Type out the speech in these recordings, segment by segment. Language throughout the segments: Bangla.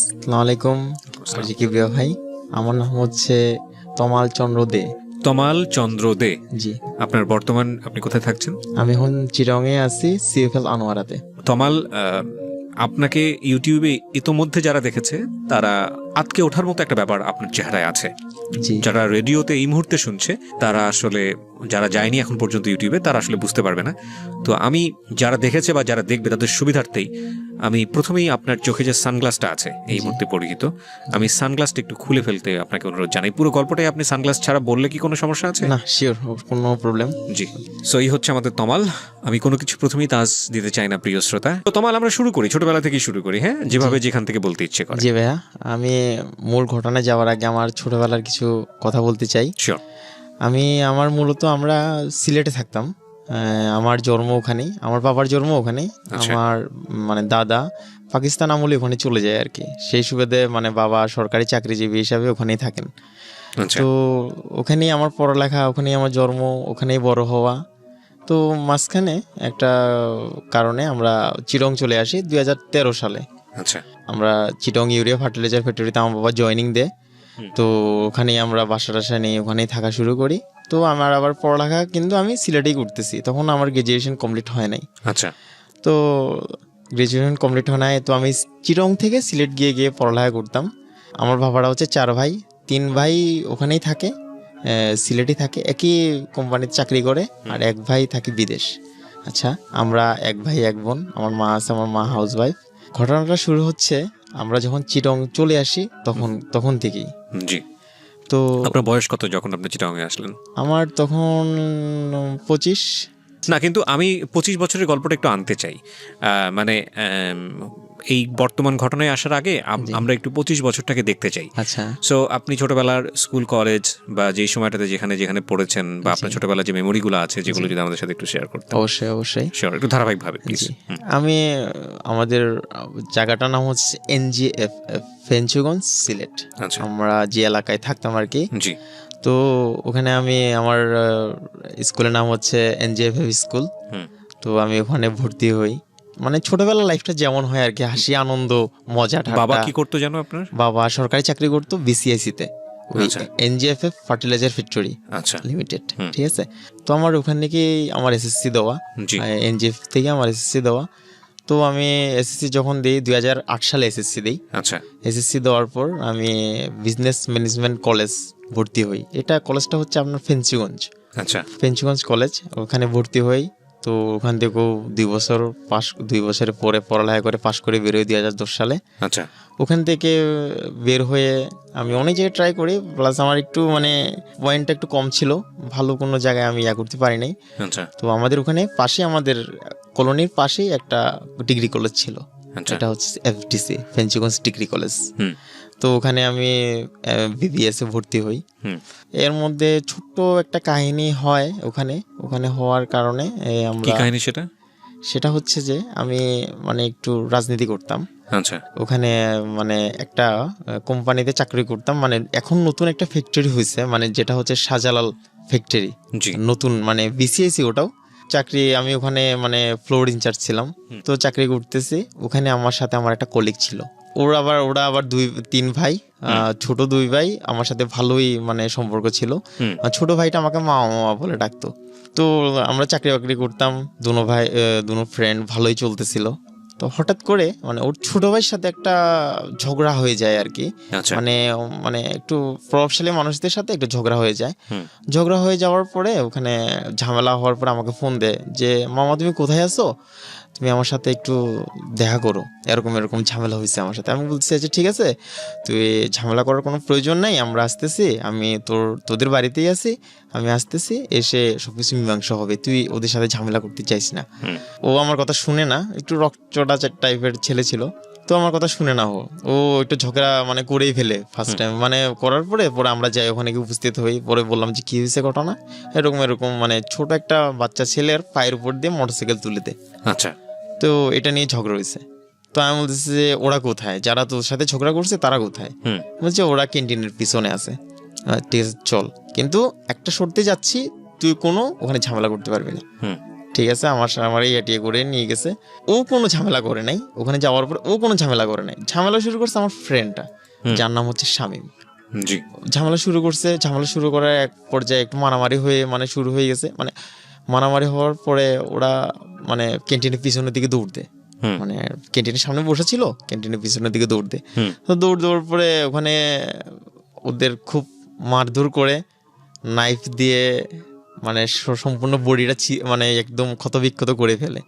আসসালামু আলাইকুম কিবরিয়া ভাই। আমার নাম হচ্ছে তমাল চন্দ্র দে। তমাল চন্দ্র দে। জি, আপনার বর্তমান আপনি কোথায় থাকছেন? আমি এখন চিরঙে আছি, সিএফএল আনোয়ারাতে। তমাল, আপনাকে ইউটিউবে ইতোমধ্যে যারা দেখেছে তারা আটকে ওঠার মতো একটা ব্যাপার আপনার চেহারায় আছে। জি, যারা রেডিওতে এই মুহূর্তে শুনছে তারা আসলে, যারা যায়নি এখন পর্যন্ত ইউটিউবে, তারা আসলে বুঝতে পারবে না। তো আমি যারা দেখেছে বা যারা দেখবে তাদের সুবিধার্থেই আমি প্রথমেই আপনার চোখে যে সানগ্লাসটা আছে এই মুহূর্তে পরিহিত, আমি সানগ্লাসটা একটু খুলে ফেলতে আপনাকে অনুরোধ জানাই। পুরো গল্পটাই আপনি সানগ্লাস ছাড়া বললে কি কোনো সমস্যা আছে? না, শিওর, কোনো প্রবলেম। জি, সো এই হচ্ছে আমাদের তমাল। আমি কোনো কিছু প্রথমেই তাজ দিতে চাই না প্রিয় শ্রোতা। তো তমাল, আমরা শুরু করি, ছোটবেলা থেকেই শুরু করি, হ্যাঁ, যেভাবে যেখান থেকে বলতে ইচ্ছে করে। জি ভাইয়া, আমি মূল ঘটনায় যাওয়ার আগে আমার ছোটবেলার কিছু কথা বলতে চাই। শিওর। মূলত আমরা সিলেটে থাকতাম। আমার জন্ম ওখানেই, আমার বাবার জন্ম ওখানেই। আচ্ছা। আমার দাদা পাকিস্তান আমলে ওখানে চলে যায় আর কি। সেই সুবাদে বাবা সরকারি চাকরিজীবী হিসাবে ওখানেই থাকেন। আচ্ছা। তো ওখানেই আমার পড়ালেখা, ওখানেই আমার জন্ম, ওখানেই বড় হওয়া। তো মাঝখানে একটা কারণে আমরা চিটং চলে আসি 2013 সালে। আচ্ছা। আমরা চিটং ইউরিয়া ফার্টিলাইজার ফ্যাক্টরিতে আমার বাবা জয়েনিং দেয়। তো ওখানেই আমরা বাসা টাসা নিয়ে ওখানেই থাকা শুরু করি। তো আমার আবার পড়ালেখা কিন্তু আমি সিলেটেই করতেছি, তখন আমার গ্রাজুয়েশন কমপ্লিট হয় নাই। আচ্ছা। তো গ্রাজুয়েশন কমপ্লিট হয় নাই, তো আমি চিটং থেকে সিলেট গিয়ে গিয়ে পড়ালেখা করতাম। আমার বাবারা হচ্ছে 4 ভাই, 3 ভাই ওখানেই থাকে, সিলেটে থাকে, একই কোম্পানিতে চাকরি করে, আর 1 ভাই থাকে বিদেশ। আচ্ছা, আমরা 1 ভাই 1 বোন। আমার মা আছে, আমার মা হাউস ওয়াইফ। ঘটনাটা শুরু হচ্ছে আমরা যখন চিটং চলে আসি তখন থেকেই। জি। তো আপনার বয়স কত যখন আপনি চিটাগাংয়ে আসলেন? আমার তখন 25। না, কিন্তু আমি 25 বছরের গল্পটা একটু আনতে চাই। মানে এই বর্তমান ঘটনায় আসার আগে আমরা একটু 25 বছরটাকে দেখতে চাই। আচ্ছা, সো আপনি ছোটবেলার স্কুল কলেজ বা যেই সময়টাতে যেখানে যেখানে পড়েছেন বা আপনার ছোটবেলার যে মেমোরিগুলো আছে যেগুলো যদি আমাদের সাথে একটু শেয়ার করতেন। অবশ্যই অবশ্যই। শিওর, একটু ধারাবাহিকভাবে প্লিজ। আমি আমাদের জায়গাটার নাম হচ্ছে এনজিএফ, ফেঞ্চুগঞ্জ, সিলেট। আচ্ছা। আমরা যে এলাকায় থাকতাম আর কি। জি। তো ওখানে আমি আমার স্কুলের নাম হচ্ছে এনজিএফ স্কুল। তো আমি ওখানে ভর্তি হই। ছোটবেলার লাইফটা যেমন হয় আর কি, হাসি আনন্দ মজা ঠাট্টা। বাবা কি করতো জানো আপনার? বাবা সরকারি চাকরি করতো বিসিআইসিতে, ওই এনজিএফএফ ফার্টিলাইজার ফ্যাক্টরি আচ্ছা লিমিটেড, ঠিক আছে। তো আমার ওখান থেকে আমার এসএসসি দেওয়া, জি। এনজিএফ থেকে আমার এসএসসি দেওয়া। তো আমি এসএসসি যখন দিই 2008 সালে এসএসসি দিই। আচ্ছা। এসএসসি দেওয়ার পর আমি বিজনেস ম্যানেজমেন্ট কলেজ ভর্তি হই। এটা কলেজটা হচ্ছে আপনার ফেঞ্চুগঞ্জ। আচ্ছা। ফেঞ্চুগঞ্জ কলেজ, ওখানে ভর্তি হই। তো ওখান থেকেও 2 বছরের পরে পড়ালেখা করে পাশ করে বেরোই 2010 সালে। আচ্ছা। ওখান থেকে বের হয়ে আমি অনেক জায়গায় ট্রাই করি, প্লাস আমার একটু পয়েন্টটা একটু কম ছিল, ভালো কোনো জায়গায় আমি করতে পারি নাই। আচ্ছা। তো আমাদের ওখানে পাশে, আমাদের কলোনির পাশেই একটা ডিগ্রি কলেজ ছিল, এটা হচ্ছে এফডিসি, ফেঞ্চুগঞ্জ ডিগ্রি কলেজ। তো ওখানে আমি বিবিএসে ভর্তি হই। এর মধ্যে ছোট্ট একটা কাহিনী হয় ওখানে হওয়ার কারণে কি কাহিনী সেটা? সেটা হচ্ছে যে আমি একটু রাজনীতি করতাম। আচ্ছা। ওখানে একটা কোম্পানিতে চাকরি করতাম। এখন নতুন একটা ফ্যাক্টরি হয়েছে, যেটা হচ্ছে শাহজালাল ফ্যাক্টরি, নতুন বিসিআইসি ওটাও চাকরি। আমি ওখানে ফ্লোর ইনচার্জ ছিলাম। তো চাকরি করতেছি ওখানে, আমার সাথে আমার একটা কলিগ ছিল। ওরা আবার 2-3 ভাই, ছোট 2 ভাই আমার সাথে ভালোই সম্পর্ক ছিল। ছোট ভাইটা আমাকে মামা মামা বলে ডাকতো। তো আমরা চাকরি বাকরি করতাম, দুনো ফ্রেন্ড, ভালোই চলতেছিল। তো হঠাৎ করে ওর ছোট ভাইয়ের সাথে একটা ঝগড়া হয়ে যায় আর কি। একটু প্রভাবশালী মানুষদের সাথে একটু ঝগড়া হয়ে যায়। ঝগড়া হয়ে যাওয়ার পরে ওখানে ঝামেলা হওয়ার পরে আমাকে ফোন দেয় যে, মামা তুমি কোথায় আছো, তুমি আমার সাথে একটু দেখা করো, এরকম ঝামেলা হয়েছে আমার সাথে। আমি বলছি আচ্ছা ঠিক আছে, তুই ঝামেলা করার কোনো প্রয়োজন নাই, আমরা আসতেছি, আমি তোদের বাড়িতেই আছি, আমি আসতেছি, এসে সবকিছু মীমাংসা হবে, তুই ওদের সাথে ঝামেলা করতে চাইস না। ও আমার কথা শুনে না, একটু রকচটা টাইপের ছেলে ছিল। তো আমার কথা শুনে না, ও একটু ঝগড়া করেই ফেলে ফার্স্ট টাইম। করার পরে আমরা যাই, ওখানে গিয়ে উপস্থিত হই। পরে বললাম যে কি হয়েছে ঘটনা, এরকম ছোট একটা বাচ্চা ছেলের পায়ের উপর দিয়ে মোটরসাইকেল তুলে দেয়। আচ্ছা। তো এটা নিয়ে ঝগড়া হয়েছে। তো আমি বলতেছি যে ওরা কোথায়, যারা তোর সাথে ঝগড়া করছে তারা কোথায়? বলছে ওরা ক্যান্টিনের পিছনে আছে। ঠিক আছে চল, কিন্তু একটা শর্তে যাচ্ছি, তুই ওখানে ঝামেলা করতে পারবি না। ঠিক আছে, আমার ইয়ে করে নিয়ে গেছে। ও কোনো ঝামেলা করে নাই, ওখানে যাওয়ার পর ও কোনো ঝামেলা করে নাই। ঝামেলা শুরু করছে আমার ফ্রেন্ডটা, যার নাম হচ্ছে শামীম। জি। ঝামেলা শুরু করার এক পর্যায়ে একটু মারামারি হয়ে মানে শুরু হয়ে গেছে। মানে মারামারি হওয়ার পরে ওরা মানে ক্যান্টিনের পিছনের দিকে দৌড় দেয়। মানে ক্যান্টিনের সামনে বসে ছিল, ক্যান্টিনের পিছনের দিকে দৌড় দেয়। তো দৌড় পরে ওখানে ওদের খুব মারধর করে নাইফ দিয়ে মানে সম্পূর্ণ বডিটা মানে একদম ক্ষতবিক্ষত করে ফেলে।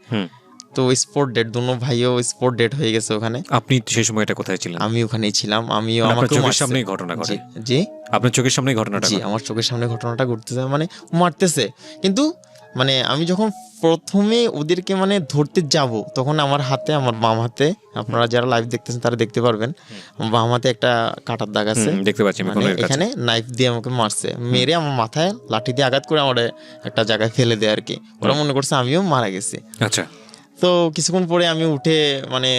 তো স্পট ডেড, দুনো ভাইও স্পট ডেড হয়ে গেছে ওখানে। আপনি সেই সময় এটা কোথায় ছিলেন? আমি ওখানেই ছিলাম। আমিও আমার চোখের সামনেই ঘটনা ঘটে। জি, আপনার চোখের সামনেই ঘটনাটা? জি, আমার চোখের সামনে ঘটনাটা ঘটতেছে। মানে মারতেছে, কিন্তু মানে আমি যখন প্রথমে ওদেরকে মানে ধরতে যাব তখন আমার হাতে, আমার বাম হাতে, আপনারা যারা লাইভ দেখতেছেন তারা দেখতে পারবেন, বাম হাতে একটা কাটার দাগ আছে, দেখতে পাচ্ছি। মানে এখানে নাইফ দিয়ে আমাকে মারছে, মেরে আমার মাথায় লাঠি দিয়ে আঘাত করে আমার একটা জায়গায় ফেলে দেয় আর কি। ওরা মনে করছে আমিও মারা গেছি। আচ্ছা। তো কিছুক্ষণ পরে আমি উঠে মানে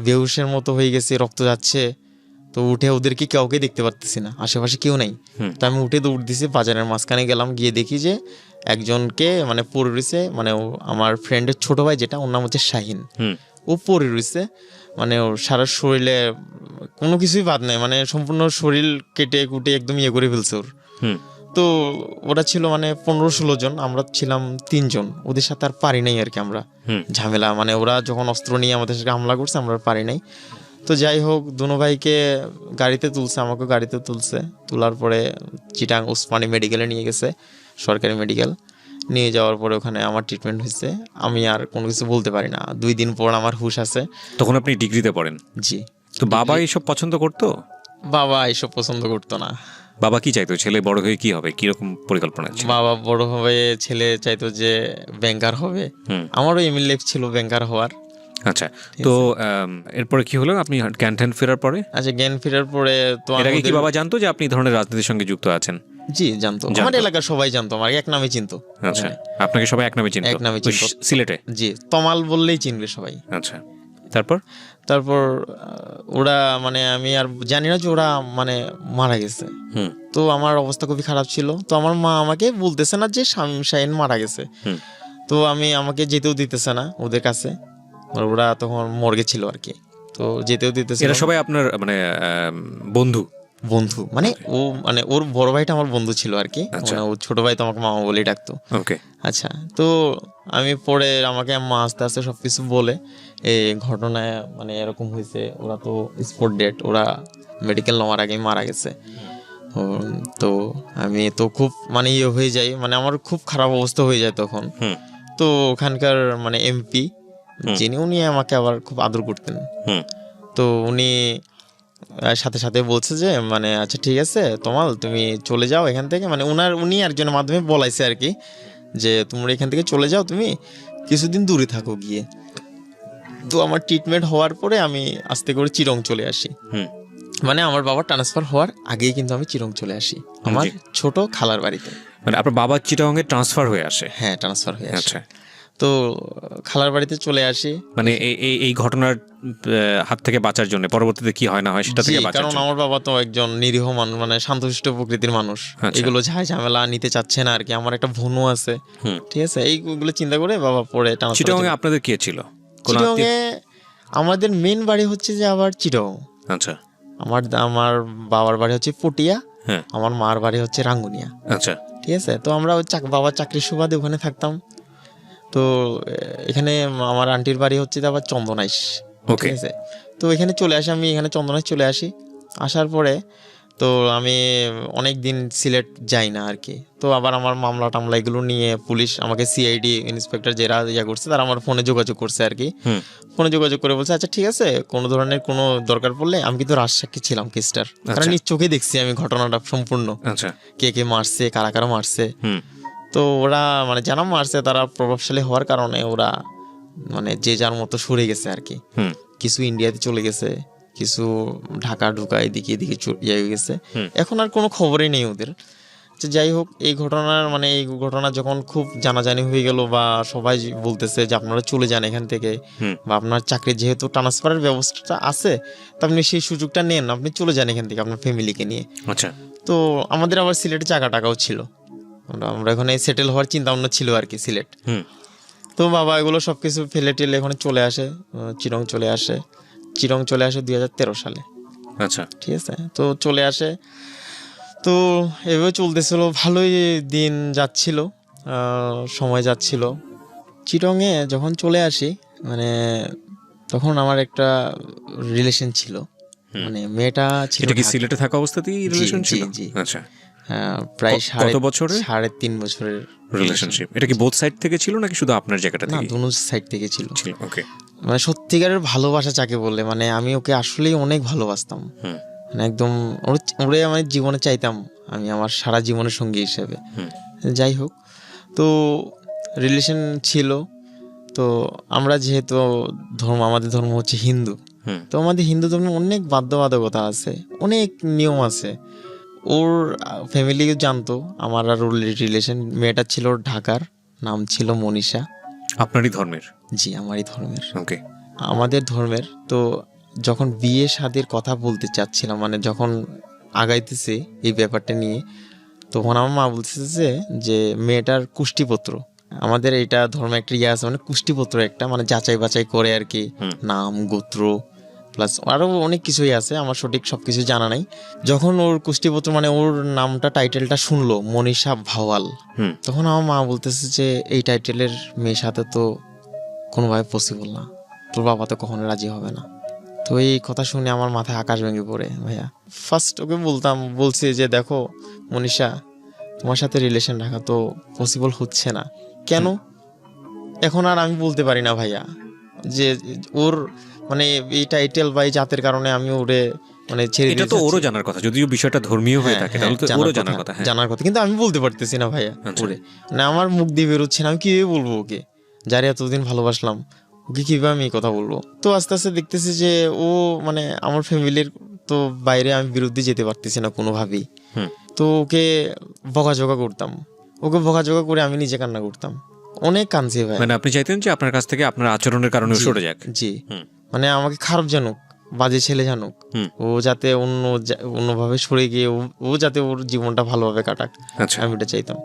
বেহুশের মতো হয়ে গেছি, রক্ত যাচ্ছে। তো উঠে ওদেরকে কাউকে দেখতে পারতেছি না, আশেপাশে কেউ নাই। তো আমি উঠে দৌড় দিছি, বাজারের মাঝখানে গেলাম, গিয়ে দেখি যে একজনকে মানে পড়ে রয়েছে, মানে আমার ফ্রেন্ডের ছোট ভাই যেটা, ওর নাম হচ্ছে শাহিন, ও পড়ে রয়েছে। মানে ওর সারা শরীরে কোনো কিছুই বাদ নাই, মানে সম্পূর্ণ শরীর কেটে কুটে একদম ইয়ে করে ফেলছে ওর। তো ওরা ছিল মানে 15-16 জন, আমরা ছিলাম 3 জন। ওদের সাথে আর পারি নাই আর কি আমরা ঝামেলা, মানে ওরা যখন অস্ত্র নিয়ে আমাদের সাথে হামলা করছে আমরা আর পারি নাই। তো যাই হোক, দুনো ভাইকে গাড়িতে তুলছে, আমাকে গাড়িতে তুলছে। তোলার পরে চিটাং ওসমানী মেডিকেলে নিয়ে গেছে, সরকারি মেডিকেল। নিয়ে যাওয়ার পরে ওখানে আমার ট্রিটমেন্ট হয়েছে। আমি আর কোনো কিছু বলতে পারি না। 2 দিন পর আমার হুঁশ আছে। তখন আপনি ডিগ্রিতে পড়েন? জি। তো বাবা এইসব পছন্দ করতো? বাবা এইসব পছন্দ করতো না। বাবা কি চাইতো? ছেলে বড় হয়ে কি হবে, কিরকম পরিকল্পনা ছিল? বাবা বড় হবে, ছেলে চাইতো যে ব্যাংকার হবে। আমারও এমএল লাইফ ছিল ব্যাংকার হওয়ার। আচ্ছা, তো এরপরে কি হলো? আপনি জ্ঞান ফেরার পরে? আচ্ছা, জ্ঞান ফেরার পরে তো এর আগে কি বাবা জানতো যে আপনি এই ধরনের রাজনীতির সঙ্গে যুক্ত আছেন? জি, জানতো। আমার এলাকার সবাই জানতো, আমার এক নামে চিনতো। আচ্ছা, আপনাকে সবাই এক নামে চিনতো? এক নামে চিনতো সিলেটে? জি, তমাল বললেই চিনবে সবাই। আচ্ছা, তারপর ওরা মানে আমি আর জানি না যে ওরা মানে মারা গেছে। তো আমার অবস্থা খুবই খারাপ ছিল। তো আমার মা আমাকে বলতেছে না যে শামীম শাহিন মারা গেছে। তো আমাকে যেতেও দিতেছে না ওদের কাছে, ওরা তখন মর্গে ছিল আর কি। তো যেতেও দিতেছে। এরা সবাই আপনার মানে বন্ধু? মানে ও মানে ওর বড় ভাইটা আমার বন্ধু ছিল আর কি। মানে ও ছোট ভাই তো আমাকে মামা বলেই ডাকতো। ওকে। আচ্ছা, তো আমি পরে আমাকে আম্মা আস্তে আস্তে সবকিছু বলে এই ঘটনায় মানে এরকম হয়েছে, ওরা তো স্পট ডেড, ওরা মেডিকেল নেওয়ার আগেই মারা গেছে। তো আমি তো খুব মানে ইয়ে হয়ে যাই, মানে আমার খুব খারাপ অবস্থা হয়ে যায় তখন। তো ওখানকার মানে এমপি যিনি, উনি আমাকে আবার খুব আদর করতেন। তো উনি সাথে সাথে বলছে যে মানে আচ্ছা ঠিক আছে তমাল, তুমি চলে যাও এখান থেকে। মানে উনি একজনের মাধ্যমে বলাইছে আর কি, যে তোমরা এখান থেকে চলে যাও, তুমি কিছুদিন দূরে থাকো গিয়ে। তো আমার ট্রিটমেন্ট হওয়ার পরে আমি আস্তে করে চিরং চলে আসি। মানে আমার বাবার ট্রান্সফার হওয়ার আগেই কিন্তু আমি চিরং চলে আসি আমার ছোট খালার বাড়িতে। মানে আপনার বাবা চিটাগংয়ে ট্রান্সফার হয়ে আসে? হ্যাঁ, ট্রান্সফার হয়ে আসে। আচ্ছা, তো খালার বাড়িতে চলে আসি। মানে এই ঘটনার হাত থেকে বাঁচার জন্য পরবর্তীতে কি হয় না হয় সেটা থেকে বাঁচার জন্য? কারণ আমার বাবা তো একজন নিরীহ মানুষ, মানে শান্তশিষ্ট প্রকৃতির মানুষ, এগুলো ঝামেলা নিতে চাচ্ছে না আর কি। আমার একটা বোনও আছে, ঠিক আছে, এইগুলো চিন্তা করে বাবা পরে ট্রান্সফার। চিটাগংয়ে আপনাদের কে ছিল? চিটাগংয়ে আমাদের মেন বাড়ি হচ্ছে যে আবার চিটাগং। আচ্ছা, আমার বাবার বাড়ি হচ্ছে পটিয়া, আমার মার বাড়ি হচ্ছে রাঙ্গুনিয়া। আচ্ছা, ঠিক আছে। তো আমরা বাবার চাকরির সুবাদে ওখানে থাকতাম। তো এখানে আমার আন্টির বাড়ি হচ্ছে আবার চন্দনাইশ, ঠিক আছে। তো এখানে চলে আসি, আমি এখানে চন্দনাইশ চলে আসি। আসার পরে তো আমি অনেক দিন সিলেট যাই না আর কি। তো আবার আমার মামলা টামলা এগুলো নিয়ে পুলিশ আমাকে সিআইডি ইন্সপেক্টর যারা ইয়া করছে তারা আমার ফোনে যোগাযোগ করছে আর কি। ফোনে যোগাযোগ করে বলছে আচ্ছা ঠিক আছে, কোনো ধরনের কোনো দরকার পড়লে, আমি কিন্তু রাজসাক্ষী ছিলাম কেসটার, কারণ নিজ চোখে দেখছি আমি ঘটনাটা সম্পূর্ণ, কে কে মারছে, কারা কারা মারছে। তো ওরা মানে যারা মারছে তারা প্রভাবশালী হওয়ার কারণে ওরা মানে যে যার মতো সরে গেছে আর কি। কিছু ইন্ডিয়াতে চলে গেছে, কিছু ঢাকা ঢুকা এদিকে ইয়ে হয়ে গেছে। এখন আর কোনো খবরই নেই ওদের। যাই হোক, এই ঘটনা যখন খুব জানাজানি হয়ে গেল বা সবাই বলতেছে যে আপনারা চলে যান এখান থেকে, বা আপনার চাকরি যেহেতু ট্রান্সফারের ব্যবস্থাটা আছে তো আপনি সেই সুযোগটা নেন, আপনি চলে যান এখান থেকে আপনার ফ্যামিলিকে নিয়ে। আচ্ছা, তো আমাদের আবার সিলেটে টাকাও ছিল, আমরা ওখানে সেটেল হওয়ার চিন্তা ভাবনা ছিল আর কি সিলেট। তো বাবা এগুলো সবকিছু ফেলে টেলে এখানে চলে আসে, চিরং চলে আসে। চিরং চলে আসে 2013 সালে। আচ্ছা, ঠিক আছে, তো চলে আসে। তো এভাবে চলতেছিল, ভালোই দিন যাচ্ছিল, সময় যাচ্ছিল। চিরংয়ে যখন চলে আসি মানে তখন আমার একটা রিলেশন ছিল, মানে মেয়েটা ছিল এটা কি ঢাকা- সিলেটে থাকা অবস্থাতেই জি, রিলেশন জি, ছিল? জি। আচ্ছা, প্রায় কত বছরের 3.5 বছরের রিলেশনশিপ? এটা কি বোথ সাইড থেকে ছিল নাকি শুধু আপনার জায়গাটা না, থেকে দুনো সাইড থেকে ছিল। ছিল? ওকে। মানে সত্যিকারের ভালোবাসা যাকে বলে, মানে আমি ওকে আসলেই অনেক ভালোবাসতাম, হুম, মানে একদম ওরে আমি জীবনে চাইতাম, আমি আমার সারা জীবনের সঙ্গী হিসেবে। হুম, যাই হোক, তো রিলেশন ছিল। তো আমরা যেহেতু আমাদের ধর্ম হচ্ছে হিন্দু, হুম, তো আমাদের হিন্দু ধর্মে অনেক বাধ্যবাধকতা আছে, অনেক নিয়ম আছে। ওর ফ্যামিলিও জানতো আমার আর ওর রিলেশন। মেয়েটা ছিল ঢাকার, নাম ছিল মনীষা। আপনারই ধর্মের? জি, আমারই ধর্মের, ওকে। আমাদের ধর্মের। তো যখন বিয়ে শাদির কথা বলতে চাচ্ছিলাম, মানে যখন আগাইতেছে এই ব্যাপারটা নিয়ে, তখন আমার মা বলতেছে যে মেয়েটার কুষ্টিপত্র, আমাদের এটা ধর্মে একটা ইয়ে আছে, মানে কুষ্টিপত্র একটা, মানে যাচাই বাছাই করে আর কি, নাম গোত্র প্লাস আরও অনেক কিছুই আছে, আমার সঠিক সব কিছু জানা নাই। যখন ওর কুষ্টিপত্র মানে ওর নামটা টাইটেলটা শুনলো মনীষা ভাওয়াল, তখন আমার মা বলতেছে যে এই টাইটেলের মেয়ের সাথে তো কোনোভাবে পসিবল না, তোর বাবা তো কখনো রাজি হবে না। তো এই কথা শুনে আমার মাথায় আকাশ ভেঙে পড়ে ভাইয়া। ফার্স্ট ওকে বলছি যে দেখো মনীষা, তোমার সাথে রিলেশন রাখা তো পসিবল হচ্ছে না। কেন? এখন আর আমি বলতে পারি না ভাইয়া যে ওর মানে এই টাইটেল বা এই জাতের কারণে আমি ওরে মানে ছেড়ে এটা দিতে তো চাচ্ছি। ওরও জানার কথা, যদিও বিষয়টা ধর্মীয় হয়ে থাকে, তাহলে তো ওরও জানার কথা। হ্যাঁ, জানার কথা, কিন্তু আমি বলতে পারতেছি না ভাইয়া আচ্ছা। ওরে, মানে আমার মুখ দিয়ে বেরোচ্ছে না, আমি কিভাবে বলবো ওকে, যারে এতদিন ভালোবাসলাম, ওকে কিভাবে আমি এই কথা বলবো? তো আস্তে আস্তে দেখতেছি যে ও মানে আমার ফ্যামিলির তো বাইরে আমি বিরুদ্ধে যেতে পারতেছি না কোনোভাবেই। তো ওকে বকাঝকা করতাম, ওকে বকাঝকা করে আমি নিজে কান্না করতাম, অনেক কাঁদছি ভাই। মানে আপনি চাইতেন যে আপনার কাছ থেকে আপনার আচরণের কারণে জি, সরে যাক? জি, হুম, মানে আমাকে খারাপ জানুক, বাজে ছেলে জানুক, ও যাতে অন্যভাবে সরে গিয়ে ও যাতে ওর জীবনটা ভালোভাবে কাটাক, আচ্ছা। আমি এটা চাইতাম।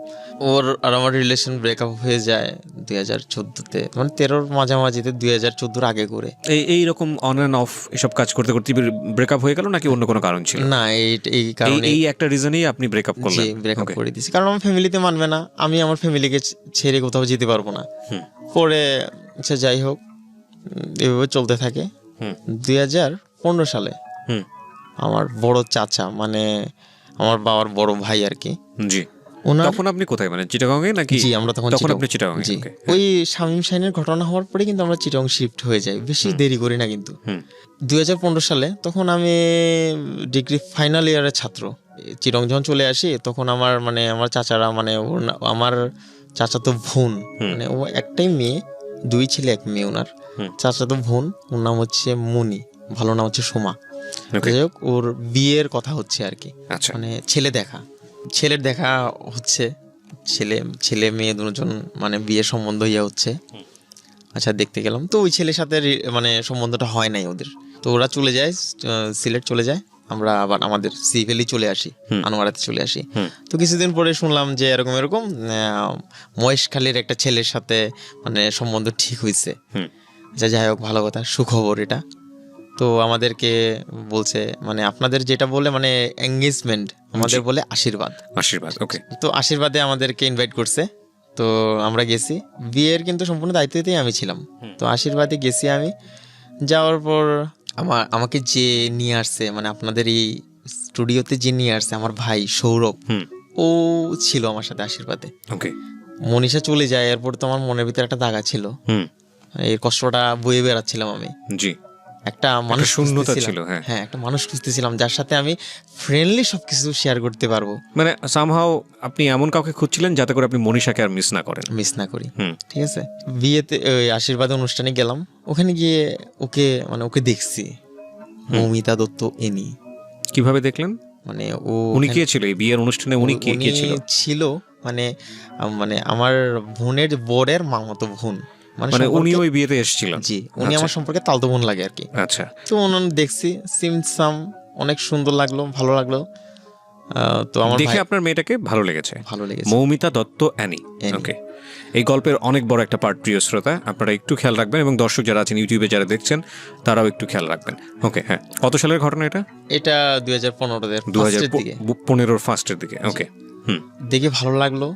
ওর আর আমার রিলেশন ব্রেকআপ হয়ে যায় 2014-তে, মানে 13-র মাঝামাঝিতে, 2014-র আগে করে। এইরকম অন অ্যান্ড অফ এসব কাজ করতে করতে ব্রেকআপ হয়ে গেল নাকি অন্য কোনো কারণ ছিল? না, এই কারণে এই একটা রিজনেই আপনি ব্রেকআপ করলেন? Breakup Okay. করে দিয়েছি, কারণ আমার ফ্যামিলিতে মানবে না, আমি আমার ফ্যামিলিকে ছেড়ে কোথাও যেতে পারবো না। পরে সে যাই হোক, এভাবে চলতে থাকে। 2015 সালে আমার বড় চাচা, মানে আমার বাবার বড় ভাই আর কি, জি। ওনার, তখন আপনি কোথায়, মানে চিটাগংয়ে নাকি? জি, আমরা তখন আপনি চিটাগংয়ে? জি, Okay. ওই শামীম শাহিনের ঘটনা হওয়ার পরে কিন্তু আমরা চিটাগং শিফট হয়ে যাই, বেশি দেরি করি না কিন্তু। 2015 সালে তখন আমি ডিগ্রি ফাইনাল ইয়ারের ছাত্র, চিটাগং যখন চলে আসি তখন আমার মানে আমার চাচারা মানে আমার চাচা তো বোন, মানে ও একটাই মেয়ে, 2 ছেলে 1 মেয়ে ওনার, চাচা তো বোন, ওর নাম হচ্ছে মনি, ভালো নাম হচ্ছে সোমা। Okay. যাই হোক, ওর বিয়ের কথা হচ্ছে আর কি, আচ্ছা। মানে ছেলের দেখা হচ্ছে, ছেলে মেয়ে দুজন মানে বিয়ের সম্বন্ধ হচ্ছে। আচ্ছা, দেখতে গেলাম, তো ওই ছেলের সাথে মানে সম্বন্ধটা হয় নাই ওদের, তো ওরা চলে যায়, সিলেট চলে যায়, আমরা আবার আমাদের সিভিলি চলে আসি, আনোয়ারাতে চলে আসি। তো কিছুদিন পরে শুনলাম যে এরকম মহেশখালীর একটা ছেলের সাথে মানে সম্বন্ধ ঠিক হয়েছে। যাই হোক, ভালো কথা, সুখবর এটা। তো আমাদেরকে বলছে মানে আপনাদের যেটা বলে মানে এঙ্গেজমেন্ট, আমাদের বলে আশীর্বাদ। ওকে। তো আশীর্বাদে আমাদেরকে ইনভাইট করছে, তো আমরা গেছি। বিয়ের কিন্তু সম্পূর্ণ দায়িত্বতেই আমি ছিলাম। তো আশীর্বাদে গেছি আমি, যাওয়ার পর আমাকে যে নিয়ে আসছে, মানে আপনাদের এই স্টুডিওতে যে নিয়ে আসছে আমার ভাই সৌরভ, ও ছিল আমার সাথে আশীর্বাদে। ওকে। মনীষা চলে যায়, এরপর তো আমার মনের ভিতরে একটা দাগা ছিল, এই কষ্টটা বয়ে বেড়াচ্ছিলাম আমি। জি। একটা মানুষ শূন্যতা ছিল। হ্যাঁ, একটা মানুষ খুঁজতেছিলাম যার সাথে আমি ফ্রেন্ডলি সবকিছু শেয়ার করতে পারবো, মানে সামহাও আপনি এমন কাউকে খুঁজছিলেন যাতে করে আপনি মনীষাকে আর মিস না করি। ঠিক আছে। বিয়েতে ওই আশীর্বাদ অনুষ্ঠানে গেলাম, ওখানে গিয়ে ওকে দেখছি, মৌমিতা দত্ত এনি। কিভাবে দেখলেন? মানে উনি কে ছিল এই বিয়ের অনুষ্ঠানে? উনি কে ছিল মানে মানে আমার বোনের বরের মামাতো বোন, মানে উনি ওই বিয়েতে এসেছিলেন? জি, উনি আমার সম্পর্কে তালতো বোন লাগে আর কি। আচ্ছা। তো দেখছি সিমসাম, অনেক সুন্দর লাগলো, ভালো লাগলো। তো আমার দেখে আপনার মেয়েটাকে ভালো লেগেছে। মৌমিতা দত্ত অ্যানি। ওকে, এই গল্পের অনেক বড় একটা পার্ট প্রিয় শ্রোতা, আপনারা একটু খেয়াল রাখবেন এবং দর্শক যারা আছেন ইউটিউবে যারা দেখছেন তারাও একটু খেয়াল রাখবেন। ওকে, হ্যাঁ, কত সালের ঘটনা এটা? এটা 2015-এর 2015 ফার্স্টের দিকে। ওকে, দেখে ভালো লাগলো।